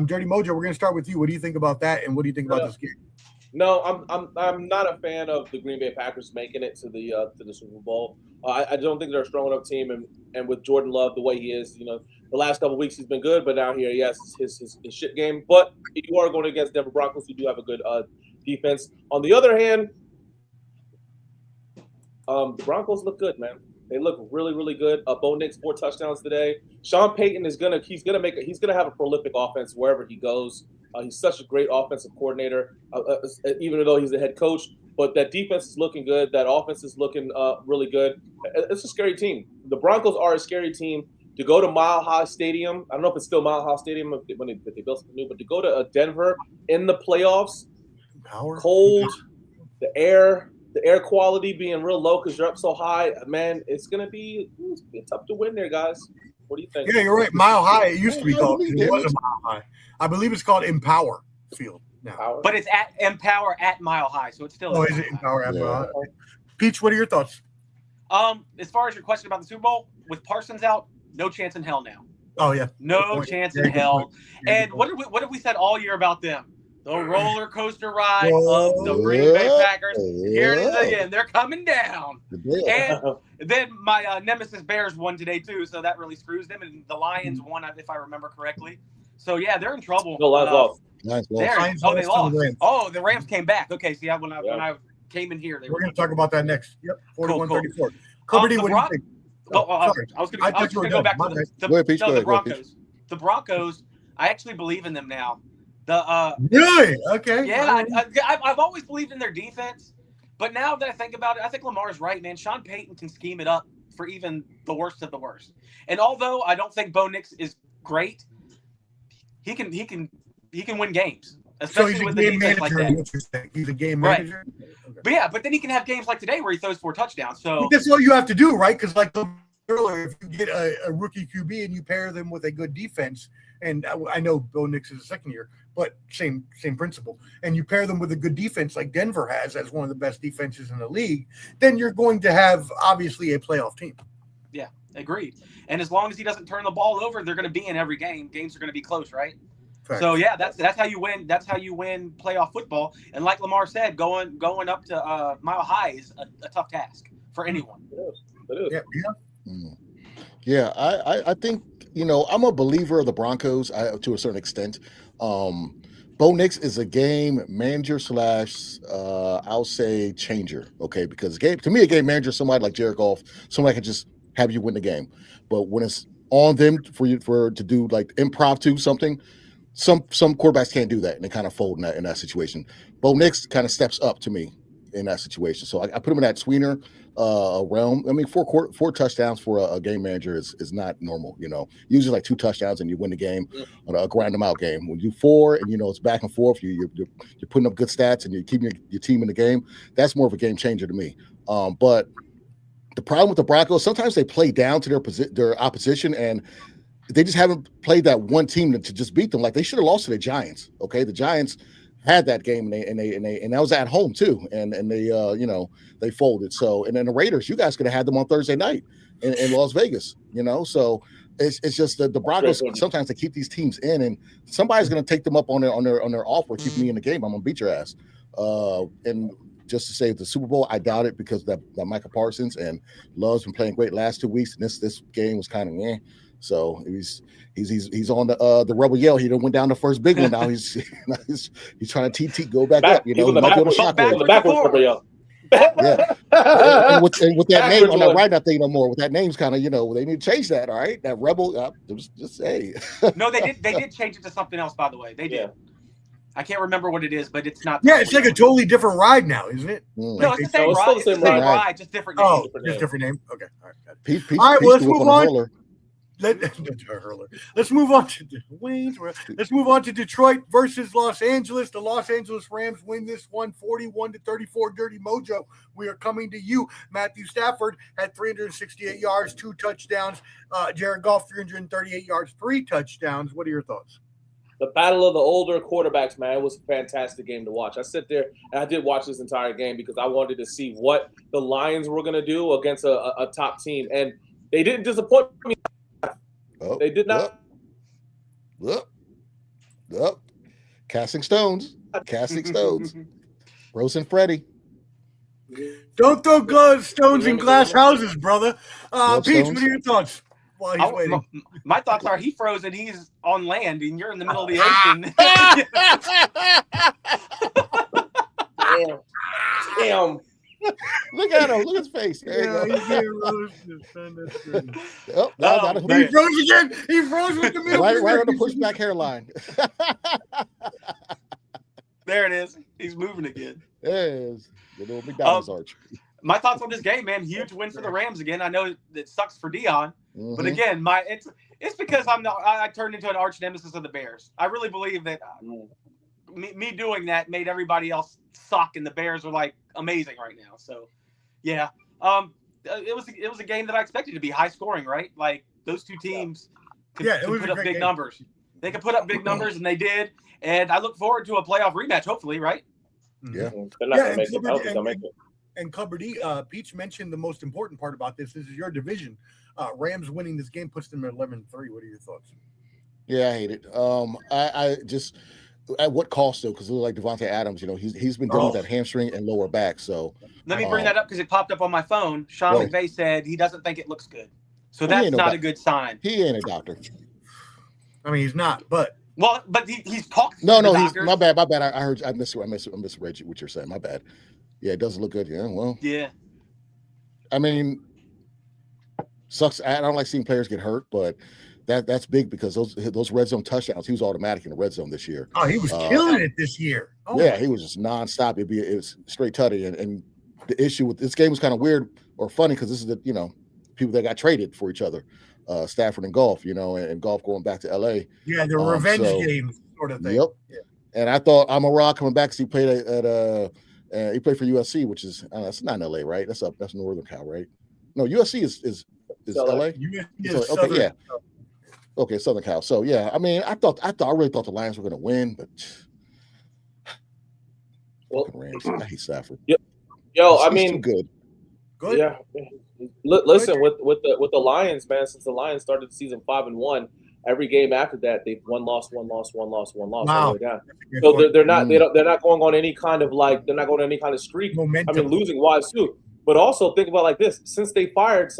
Dirty Mojo, we're going to start with you. What do you think about that, and what do you think about this game? No, I'm not a fan of the Green Bay Packers making it to the Super Bowl. I don't think they're a strong enough team, and with Jordan Love the way he is, the last couple of weeks he's been good, but now here he has his shit game. But if you are going against Denver Broncos, you do have a good defense. On the other hand, the Broncos look good, man. They look really, really good. Bo Nix 4 touchdowns today. Sean Payton he's gonna have a prolific offense wherever he goes. He's such a great offensive coordinator, even though he's the head coach. But that defense is looking good. That offense is looking really good. It's a scary team. The Broncos are a scary team. To go to Mile High Stadium, I don't know if it's still Mile High Stadium when they built something new, but to go to Denver in the playoffs, cold, the air quality being real low because you're up so high, man, it's gonna be tough to win there, guys. What do you think? Yeah, you're right. Mile High. It used to be called. It was a Mile High. I believe it's called Empower Field now. But it's at Empower at Mile High, so it's still. Oh, is it Empower at Mile High? Peach, what are your thoughts? As far as your question about the Super Bowl, with Parsons out, no chance in hell now. Oh yeah, no chance in hell. And what have we said all year about them? The roller coaster ride of the Green Bay Packers. Here it is again. They're coming down. And then my nemesis Bears won today too, so that really screws them. And the Lions won, if I remember correctly. So yeah, they're in trouble. No, Lions lost. They lost. Oh, the Rams came back. Okay, see, when I came in here. We're going to talk about that next. Yep, 41-34. Cool. Cover D, what do you think? I was going to go back to the Broncos. The Broncos, I actually believe in them now. Really? Okay. Yeah, I've always believed in their defense, but now that I think about it, I think Lamar's right, man. Sean Payton can scheme it up for even the worst of the worst. And although I don't think Bo Nix is great, he can win games, especially with the defense like that. He's a game manager. Right. But then he can have games like today where he throws 4 touchdowns. So that's all you have to do, right? Because like earlier, if you get a rookie QB and you pair them with a good defense, and I know Bo Nix is a second year, but same principle, and you pair them with a good defense like Denver has as one of the best defenses in the league, then you're going to have obviously a playoff team. Yeah, agreed. And as long as he doesn't turn the ball over, they're going to be in every game. Games are going to be close, right? Correct. So yeah, that's how you win. That's how you win playoff football. And like Lamar said, going up to Mile High is a tough task for anyone. It is. Yeah. I think, I'm a believer of the Broncos to a certain extent. Bo Nix is a game manager / I'll say changer. Okay, because to me, a game manager is somebody like Jared Goff, somebody can just have you win the game. But when it's on them for to do like impromptu something, some quarterbacks can't do that, and they kind of fold in that situation. Bo Nix kind of steps up to me in that situation. So I put him in that tweener realm. I mean, four touchdowns for a game manager is not normal. Usually like 2 touchdowns and you win the game on a grind them out game. When you do 4 and it's back and forth, you're putting up good stats and you're keeping your team in the game. That's more of a game changer to me. But the problem with the Broncos, sometimes they play down to their opposition, and they just haven't played that one team to just beat them. Like they should have lost to the Giants. Okay, the Giants had that game and that was at home too, and they folded. So and then the Raiders, you guys could have had them on Thursday night in Las Vegas. So it's just the Broncos. Sometimes they keep these teams in, and somebody's going to take them up on their offer, keep me in the game. I'm going to beat your ass. And just to say the Super Bowl, I doubt it because that Michael Parsons and Love's been playing great last 2 weeks, and this game was kind of So he's on the Rebel Yell. He done went down the first big one. Now he's trying to TT go back up. The backwards Rebel Yell. Yeah, and with that name, I'm not writing that thing no more. With that name's kind of they need to change that. All right, that Rebel. Just say. No, they did change it to something else. By the way, they did. Yeah. I can't remember what it is, but it's not. Yeah, it's like a totally different ride now, isn't it? No, it's the same ride. It's the same ride, just different name. Oh, just different name. Okay, all right. Got it. All right, well, let's move on. Let's move on to the Waynes. Let's move on to Detroit versus Los Angeles. The Los Angeles Rams win this one 41-34. Dirty Mojo. We are coming to you. Matthew Stafford had 368 yards, 2 touchdowns. Jared Goff 338 yards, 3 touchdowns. What are your thoughts? The battle of the older quarterbacks, man, it was a fantastic game to watch. I sit there and I did watch this entire game because I wanted to see what the Lions were going to do against a top team, and they didn't disappoint me. They did not. Casting stones. Rose and Freddie. Don't throw stones in glass houses, brother. Peach, what are your thoughts while he's waiting? My thoughts are he froze and he's on land and you're in the middle of the ocean. Damn. Look at him. Look at his face. There you go. He froze again. He froze with the middle. Right on the pushback hairline. There it is. He's moving again. There it is. The little McDonald's arch. My thoughts on this game, man. Huge win for the Rams again. I know it sucks for Dion, but again, it's because I turned into an arch nemesis of the Bears. I really believe that me doing that made everybody else suck, and the Bears are like amazing right now. So, yeah, it was a game that I expected to be high scoring, right? Like those two teams could put up big numbers. They could put up big numbers, and they did. And I look forward to a playoff rematch, hopefully, right? Yeah. They're not going to make it. I don't think they'll make it. And Cupboardy, Peach mentioned the most important part about this. This is your division. Rams winning this game puts them at 11-3. What are your thoughts? Yeah, I hate it. I just at what cost though? Because like Devontae Adams, he's been dealing with that hamstring and lower back. So let me bring that up because it popped up on my phone. Sean McVay said he doesn't think it looks good. So that's not a good sign. He ain't a doctor. I mean, he's not, but Well, but he's talked. No, to the he's doctors. my bad. I heard. I misread what you're saying. My bad. Yeah, it doesn't look good. Yeah, well. Yeah. I mean, sucks. I don't like seeing players get hurt, but that's big because those red zone touchdowns. He was automatic in the red zone this year. Oh, he was killing it this year. Oh, yeah, he was just nonstop. It was straight tutty. And the issue with this game was kind of weird or funny because this is the people that got traded for each other. Stafford and Golf, and Golf going back to LA. Yeah, the revenge game sort of thing. Yep. Yeah. And I thought Amon-Ra coming back because he played he played for USC, which is that's not in LA, right? That's Northern Cal, right? No, USC is LA. Okay, yeah. Okay, Southern Cal. So yeah, I mean, I really thought the Lions were going to win, but Rams. I hate Stafford. Yo, He's I mean, too good. Good. Yeah. Listen, with the Lions, man, since the Lions started the season 5-1, every game after that they've one loss. Wow. All the way down. So they're not going on any kind of streak. Momentum. I mean, losing wise too. But also think about it like this: since they fired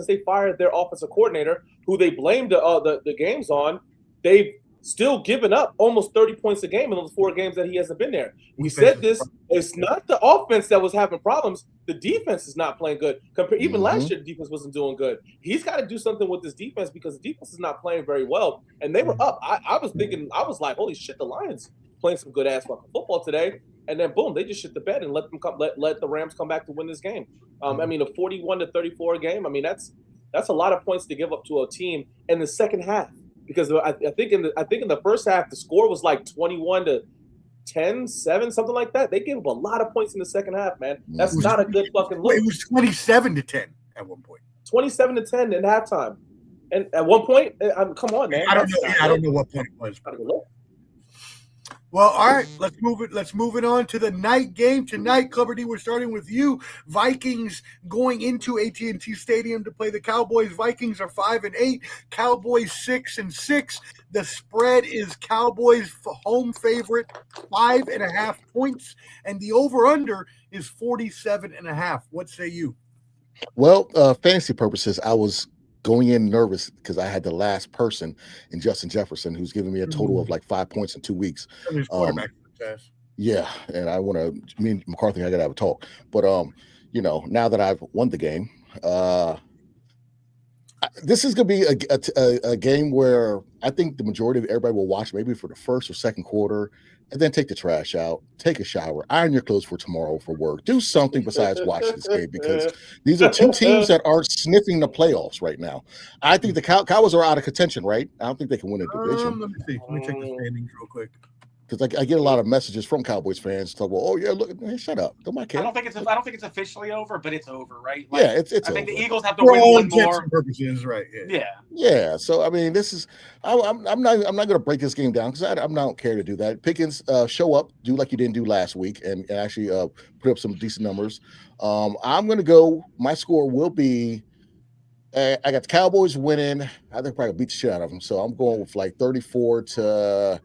their offensive coordinator, who they blamed the games on, they've still given up almost 30 points a game in those 4 games that he hasn't been there. We said this: it's not the offense that was having problems. The defense is not playing good. Even last year, the defense wasn't doing good. He's got to do something with this defense because the defense is not playing very well. And they were up. I was like, holy shit, the Lions playing some good ass fucking football today. And then boom, they just shit the bed and let the Rams come back to win this game. I mean, a 41-34 game. I mean, that's a lot of points to give up to a team in the second half. Because I think in the first half the score was like 21-10, 7, something like that. They gave up a lot of points in the second half, man. That's not a good fucking look. It was 27-10 at one point. 27-10 in halftime, and at one point, come on, man. I don't know what point it was. Well, all right, let's move it on to the night game tonight. Clubber D, we're starting with you. Vikings going into AT&T Stadium to play the Cowboys. Vikings are 5-8. Cowboys 6-6. The spread is Cowboys home favorite, 5.5 points, and the over/under is 47.5. What say you? Well, fantasy purposes, I was going in nervous because I had the last person in Justin Jefferson, who's giving me a total of like 5 points in 2 weeks. Yeah, and me and McCarthy, I gotta have a talk. But now that I've won the game, this is gonna be a game where I think the majority of everybody will watch maybe for the first or second quarter, and then take the trash out, take a shower, iron your clothes for tomorrow for work, do something besides watch this game because these are 2 teams that aren't sniffing the playoffs right now. I think the Cowboys are out of contention, right? I don't think they can win a division. Let me see. Let me check the standings real quick. Because I get a lot of messages from Cowboys fans talk about, oh yeah, look, man, shut up, don't care. I don't think it's officially over, but it's over, right? Like, yeah, it's. I think over. the Eagles have to win one more. Purposes, right? Yeah. So I mean, this is. I'm not going to break this game down because I don't care to do that. Pickens, show up, do like you didn't do last week, and actually put up some decent numbers. I'm going to go. My score will be. I got the Cowboys winning. I think probably beat the shit out of them. So I'm going with like 34-16.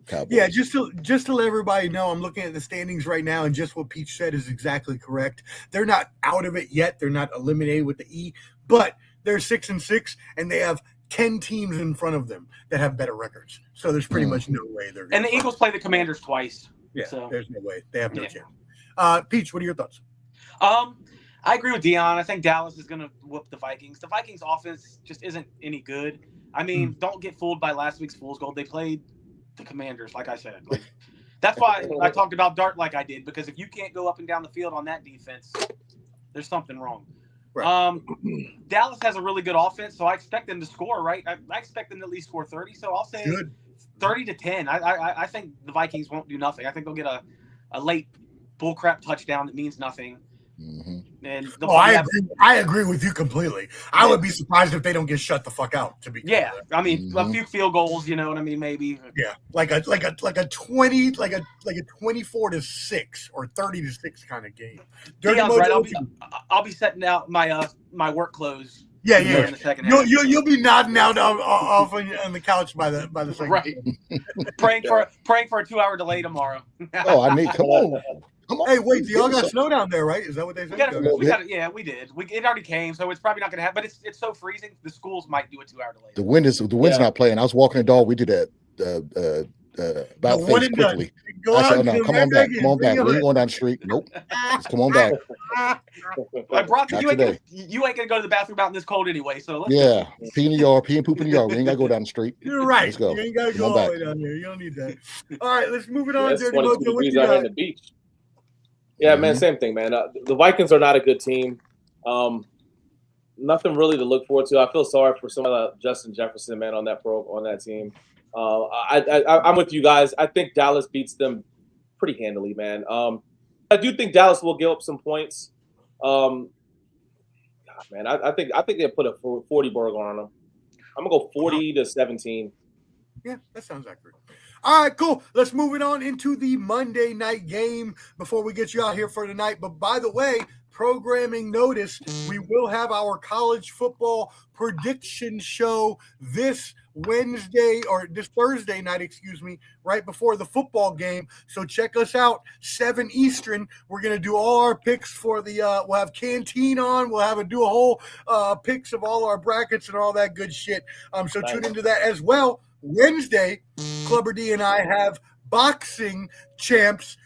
Cowboys. Yeah, just to let everybody know, I'm looking at the standings right now, and just what Peach said is exactly correct. They're not out of it yet. They're not eliminated with the E, but they're 6-6, and they have 10 teams in front of them that have better records. So there's pretty much no way they're. And the Eagles play the Commanders twice. Yeah, so there's no way they have no chance. Peach, what are your thoughts? I agree with Dion. I think Dallas is going to whoop the Vikings. The Vikings offense just isn't any good. I mean, don't get fooled by last week's Fool's Gold. They played the Commanders, like I said. That's why I talked about Dart like I did, because if you can't go up and down the field on that defense, there's something wrong. Right. Dallas has a really good offense, so I expect them to score, right? I expect them to at least score 30, so I'll say 30-10. I think the Vikings won't do nothing. I think they'll get a late bullcrap touchdown that means nothing. Mm-hmm. And I agree with you completely. I would be surprised if they don't get shut the fuck out. To be I mean, a few field goals, you know what I mean? Maybe. Yeah, like a 20, like a 24-6 or 30-6 kind of game. Right. I'll be setting out my work clothes. Yeah. In the second half. You'll be nodding out off on the couch by the second. Right. praying for a 2-hour delay tomorrow. I mean, come on. Come on. Hey, wait, Give y'all me got some. snow down there, right? Is that what they We said? got, little we bit. got, yeah, we did. It already came, so it's probably not going to happen. But it's so freezing. The schools might do a 2-hour delay. The wind's Yeah. not playing. I was walking the dog. We did that about The one face and done. quickly. Go I said, out, "Oh, no, come on back. Come on back. We ain't going down the street. Nope. Just come on back. Like, Brock, Not you ain't today. gonna go to the bathroom out in this cold anyway. So let's Yeah. Pee in the yard. Pee and poop in the yard. We ain't got to go down the street. You're right. Let's go. You ain't got to Come go on all the back. way down there. You don't need that. All right, let's move it on. It's Dirty 22 Mojo, what degrees you out here got? in the beach. Yeah, man, same thing, man. The Vikings are not a good team. Nothing really to look forward to. I feel sorry for some of Justin Jefferson, man, on that team. I'm with you guys. I think Dallas beats them pretty handily, man. I do think Dallas will give up some points. God, man, I think they'll put a 40 burger on them. I'm gonna go 40-17. Yeah, that sounds accurate. All right, cool. Let's move it on into the Monday night game before we get you out here for tonight. But by the way, programming notice, we will have our college football prediction show this Wednesday or this Thursday night, excuse me, right before the football game. So check us out, 7 Eastern. We're going to do all our picks for the we'll have Canteen on. We'll do a whole picks of all our brackets and all that good shit. So tune into that as well. Wednesday, Clubber D and I have boxing champs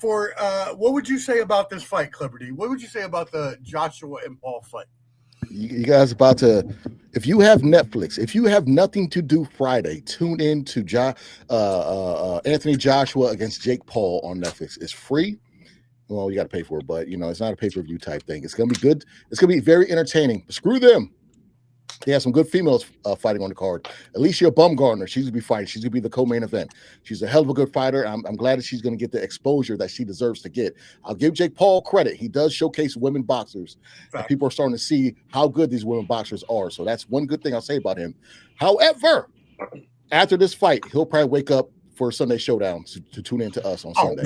for what would you say about this fight, Clubber D? What would you say about the Joshua and Paul fight? You guys about to, if you have Netflix, if you have nothing to do Friday, tune in to Anthony Joshua against Jake Paul on Netflix. It's free. Well, you got to pay for it, but it's not a pay-per-view type thing. It's gonna be good. It's gonna be very entertaining. But screw them. They have some good females fighting on the card. Alicia Baumgartner, she's gonna be fighting. She's gonna be the co-main event. She's a hell of a good fighter. I'm glad that she's gonna get the exposure that she deserves to get. I'll give Jake Paul credit. He does showcase women boxers. And people are starting to see how good these women boxers are. So that's one good thing I'll say about him. However, after this fight, he'll probably wake up for Sunday Showdown to tune in to us on Sunday.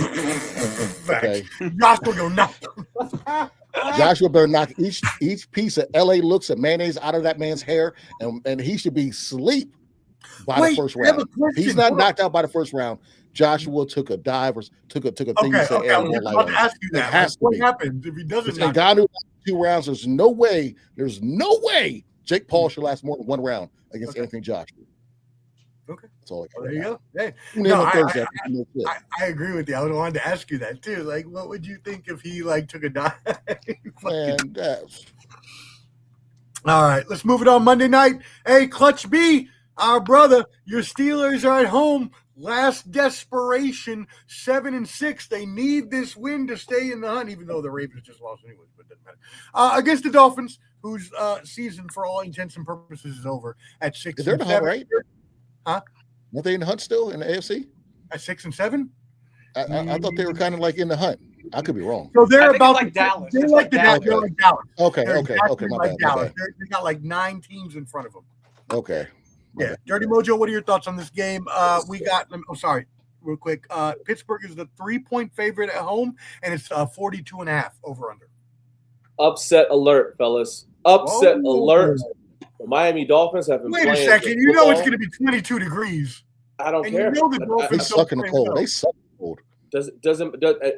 Okay. Joshua go nuts. Joshua better knock each piece of LA looks of mayonnaise out of that man's hair, and he should be asleep by the first round. He's not knocked out by the first round. Joshua took a dive or took a thing. Okay, I was about to ask you that. What happens if he doesn't? A guy who 2 rounds. There's no way Jake Paul should last more than 1 round against Anthony Joshua. Okay. That's all I got. There you go. Hey. I agree with you. I wanted to ask you that too. Like, what would you think if he took a dive? All right, let's move it on. Monday night. Hey, Clutch B, our brother, your Steelers are at home. Last desperation, 7-6. They need this win to stay in the hunt, even though the Ravens just lost anyways, but it doesn't matter. Against the Dolphins, whose season, for all intents and purposes, is over at 6. Is there the hunt, right? Huh? Weren't they in the hunt still in the AFC? At 6 and 7? I thought they were kind of like in the hunt. I could be wrong. So they're about like Dallas. They're like Dallas. Okay. My bad. They got like 9 teams in front of them. Okay. Yeah. Dirty Mojo, what are your thoughts on this game? We got. Oh, sorry. Real quick. Pittsburgh is the 3-point favorite at home, and it's 42.5 over under. Upset alert, fellas. Upset alert. The Miami Dolphins have been playing. Wait a second. You know it's going to be 22 degrees. I don't care. You know the Dolphins they suck in the cold. They suck in the cold.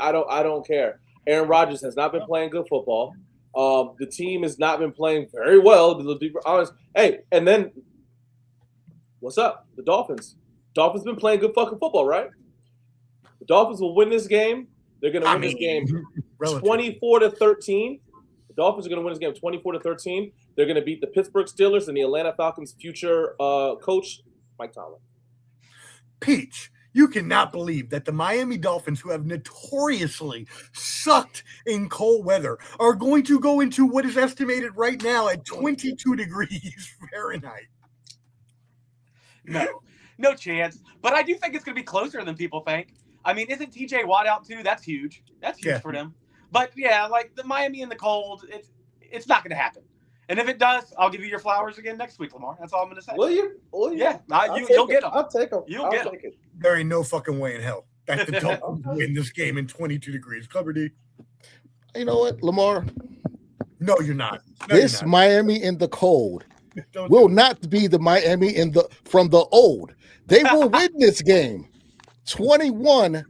I don't care. Aaron Rodgers has not been playing good football. The team has not been playing very well, to be honest. Hey, and then what's up? The Dolphins. Dolphins been playing good fucking football, right? The Dolphins will win this game. They're going to win this game 24-13. The Dolphins are going to win this game 24-13. They're going to beat the Pittsburgh Steelers and the Atlanta Falcons' future coach, Mike Tomlin. Peach, you cannot believe that the Miami Dolphins, who have notoriously sucked in cold weather, are going to go into what is estimated right now at 22 degrees Fahrenheit. No chance. But I do think it's going to be closer than people think. I mean, isn't TJ Watt out too? That's huge. That's huge for them. But yeah, like the Miami in the cold, it's not going to happen. And if it does, I'll give you your flowers again next week, Lamar. That's all I'm going to say. Will you? Yeah, you'll get them. I'll take them. You'll get them. There ain't no fucking way in hell that the Dolphins win this game in 22 degrees. Clubber D. You know what, Lamar? No, you're not. This Miami in the cold will not be the Miami from the old. They will win this game 21-10.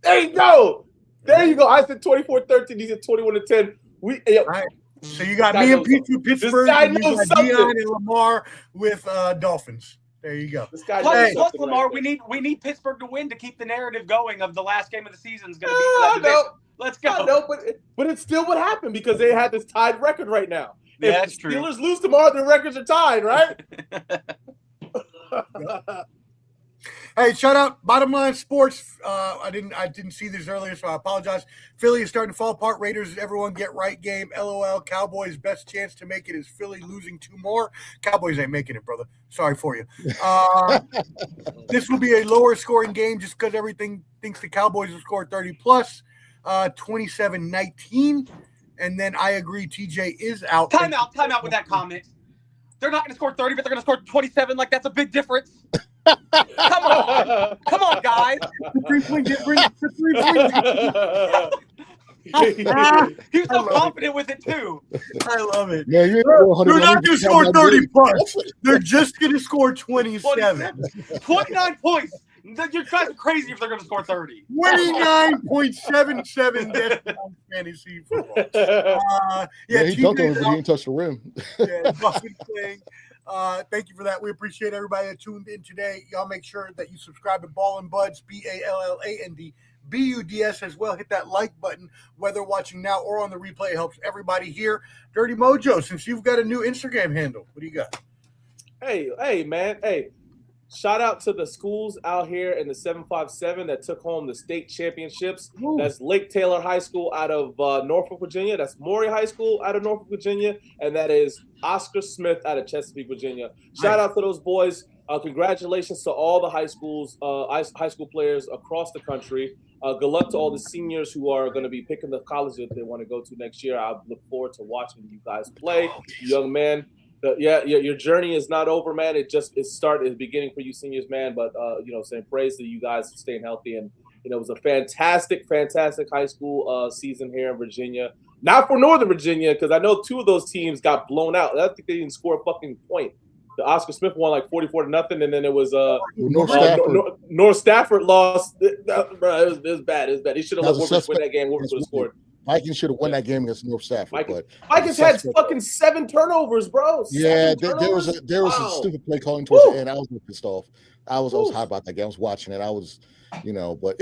There you go. There you go. I said 24-13. He said 21-10. All right. So you got me and Pete with Pittsburgh, guy and you knows got something. Dion and Lamar with Dolphins. There you go. This guy Plus, knows something Lamar, right we need Pittsburgh to win to keep the narrative going of the last game of the season is going to be I for that know. division. Let's go. I know, but it still would happen because they had this tied record right now. Yeah, If that's the true. Steelers lose tomorrow, their records are tied, right? Hey, shout out Bottom Line Sports. I didn't see this earlier, so I apologize. Philly is starting to fall apart. Raiders, everyone get right game. LOL. Cowboys' best chance to make it is Philly losing 2 more. Cowboys ain't making it, brother. Sorry for you. This will be a lower scoring game just because everything thinks the Cowboys will score 30 plus, 27-19. And then I agree, TJ is out. Time out with that comment. They're not going to score 30, but they're going to score 27. Like, that's a big difference. Come on, guys. The 3-point difference. The 3-point. He was so confident with it too. I love it. Yeah, They're not going to score 30 plus. They're just going to score 27. 29 points. You guys are crazy if they're going to score 30. 29.77 decimal fantasy football. He dunked on it, but he didn't touch the rim. Yeah, Buffett playing. Thank you for that. We appreciate everybody that tuned in today. Y'all make sure that you subscribe to Ball and Buds, BALLANDBUDS as well. Hit that like button, whether watching now or on the replay. It helps everybody here. Dirty Mojo, since you've got a new Instagram handle, what do you got? Hey, man. Hey, shout out to the schools out here in the 757 that took home the state championships. Ooh. That's Lake Taylor High School out of Norfolk, Virginia. That's Maury High School out of Norfolk, Virginia. And that is Oscar Smith out of Chesapeake, Virginia. Shout out to those boys. Congratulations to all the high school players across the country. Good luck to all the seniors who are going to be picking the college that they want to go to next year. I look forward to watching you guys play. Young man. Your journey is not over, man. It's the beginning for you seniors, man. But saying praise to you guys for staying healthy, and it was a fantastic high school season here in Virginia. Not for Northern Virginia, because I know 2 of those teams got blown out. I think they didn't score a fucking point. The Oscar Smith won like 44-0, and then it was North Stafford lost. It was bad. It was bad. He should have let Woodward win that game. Woodward would have scored. Vikings should have won that game against North Stafford. Vikings had fucking 7 turnovers, bro. Yeah, there was a stupid play calling towards the end. I was pissed off. I was hot about that game. I was watching it. I was, but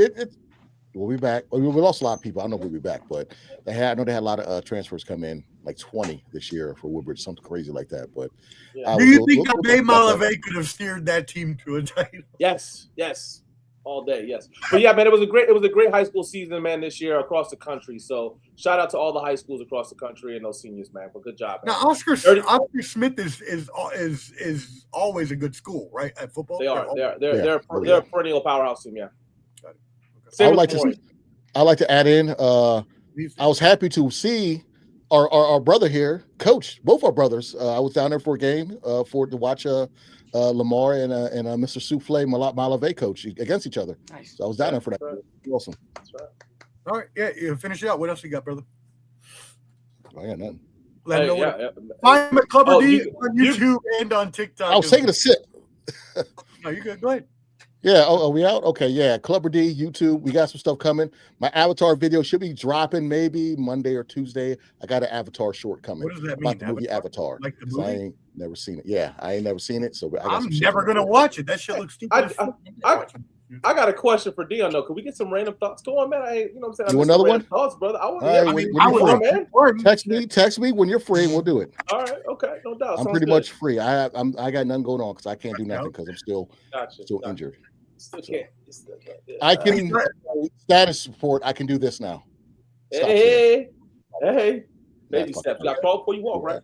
we'll be back. We lost a lot of people. I know we'll be back, but I know they had a lot of transfers come in, like 20 this year for Woodbridge, something crazy like that. But do you think Dave Malave could have steered that team to a title? Yes. All day, yes. But yeah, man, it was a great high school season, man, this year across the country. So shout out to all the high schools across the country and those seniors, man. But good job, man. Now Oscar Smith is always a good school, right? At football. They're a perennial powerhouse team, yeah. I would like to add in. I was happy to see our brother here, coach, both our brothers. I was down there for a game to watch Lamar and Mr. Souffle Malave coach against each other. Nice. So I was down there for that. Right. Awesome. That's right. All right, you finish it out. What else you got, brother? I got nothing. Find him at Clubber D on YouTube and on TikTok. I was taking a sip. No, you good. Go ahead. Yeah. Oh, are we out? Okay. Yeah. Clubber D, YouTube. We got some stuff coming. My Avatar video should be dropping maybe Monday or Tuesday. I got an Avatar short coming. What does that mean? About the movie Avatar. Like the movie? I ain't never seen it. Yeah, I ain't never seen it. So I'm never gonna watch it. That shit looks stupid. I got a question for Dion though. Could we get some random thoughts? Go on, man. You want another one? Thoughts, brother. Text me when you're free, and we'll do it. All right. Okay. No doubt. I'm pretty much free. I got nothing going on because I can't do nothing because I'm still injured. Still can't. I can status report. I can do this now. Hey. Baby steps. You got to crawl before you walk, right?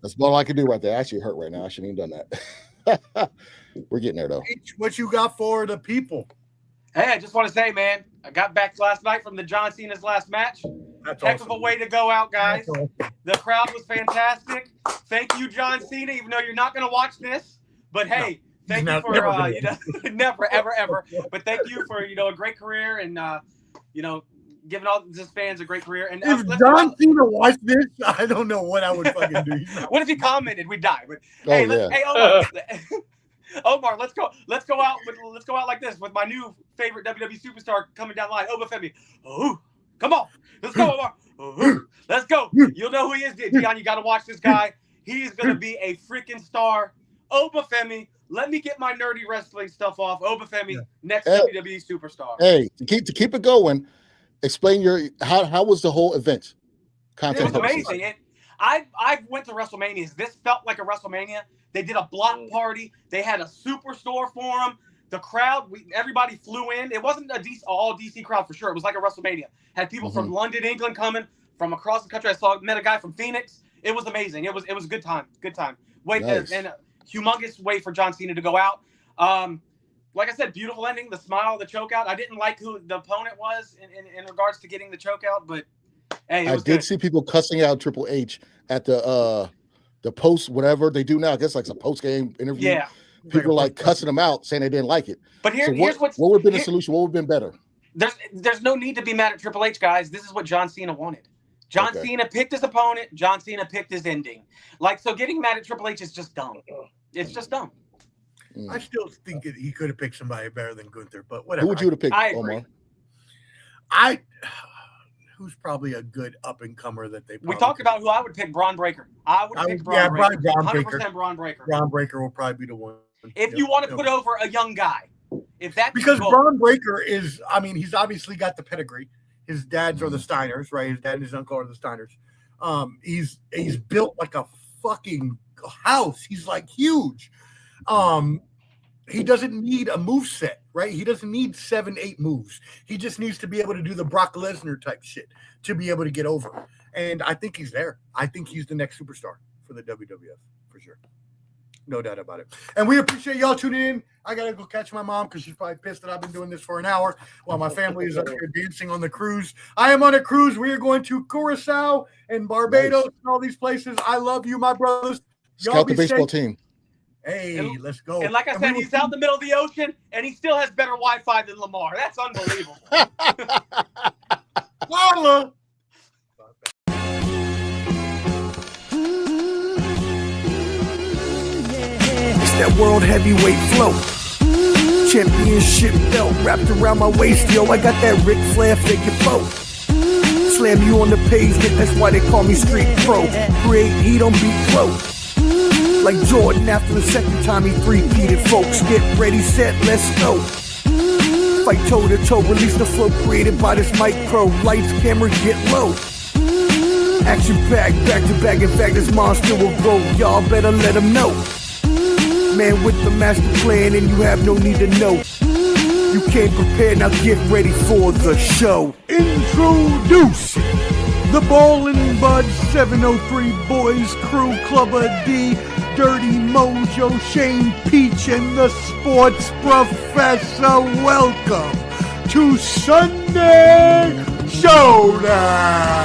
That's all I can do right there. I actually hurt right now. I shouldn't have done that. We're getting there though. What you got for the people? Hey, I just want to say, man, I got back last night from the John Cena's last match. Heck of a way to go out, guys. The crowd was fantastic. Thank you, John Cena, even though you're not going to watch this. But hey, thank you for never, ever. But thank you for a great career and giving all his fans a great career. And if John Cena watched this, I don't know what I would fucking do. What if he commented? We'd die. But hey, Omar, let's go out like this with my new favorite WWE superstar coming down the line, Obafemi. Oh, come on, let's go, Omar. Oh, let's go. You'll know who he is, Dion. You got to watch this guy. He's gonna be a freaking star. Obafemi. Let me get my nerdy wrestling stuff off. Obafemi, next WWE superstar. Hey, to keep it going, explain how was the whole event? It was amazing. I went to WrestleManias. This felt like a WrestleMania. They did a block party. They had a superstore for them. The crowd, everybody flew in. It wasn't all DC crowd for sure. It was like a WrestleMania. Had people from London, England coming from across the country. Met a guy from Phoenix. It was amazing. It was a good time. Good time. Nice. And a humongous way for John Cena to go out. Like I said, beautiful ending. The smile, the choke out. I didn't like who the opponent was in regards to getting the choke out, but hey, I did see people cussing out Triple H at the post, whatever they do now. I guess like a post game interview. Yeah. People like cussing them out, saying they didn't like it. But here's what would have been the solution? What would have been better? There's no need to be mad at Triple H, guys. This is what John Cena wanted. John Cena picked his opponent. John Cena picked his ending. So getting mad at Triple H is just dumb. It's just dumb. I still think he could have picked somebody better than Gunther, but whatever. Who would you have picked, I agree. Omar? Who's probably a good up-and-comer that they We talked about who I would pick, Braun Breaker. I would pick Braun Breaker. 100% Braun Breaker. Braun Breaker will probably be the one. If you want to put over a young guy. Because Braun Breaker is, he's obviously got the pedigree. His dads are the Steiners, right? His dad and his uncle are the Steiners. He's built like a fucking house. He's like huge. He doesn't need a move set, right? He doesn't need 7-8 moves. He just needs to be able to do the Brock Lesnar type shit to be able to get over. And I think he's there. I think he's the next superstar for the WWF for sure. No doubt about it. And we appreciate y'all tuning in. I got to go catch my mom because she's probably pissed that I've been doing this for an hour while my family is up here dancing on the cruise. I am on a cruise. We are going to Curacao and Barbados and all these places. I love you, my brothers. Scout the baseball team. Hey, let's go. And like I said, he's out in the middle of the ocean, and he still has better Wi-Fi than Lamar. That's unbelievable. Holla. It's that world heavyweight flow. Championship belt wrapped around my waist, yo. I got that Ric Flair figure foe. Slam you on the pavement, that's why they call me Street Pro. Create heat on beat flow. Like Jordan after the second time he three-peated, folks. Get ready, set, let's go. Fight toe-to-toe, release the flow created by this micro. Lights, camera, get low. Action packed, back to back, in fact this monster will go. Y'all better let him know. Man with the master plan and you have no need to know. You came prepared, now get ready for the show. Introducing the Ballin' Bud 703 Boys Crew, Clubber D, Dirty Mojo, Shane Peach, and the Sports Professor. Welcome to Sunday Showdown.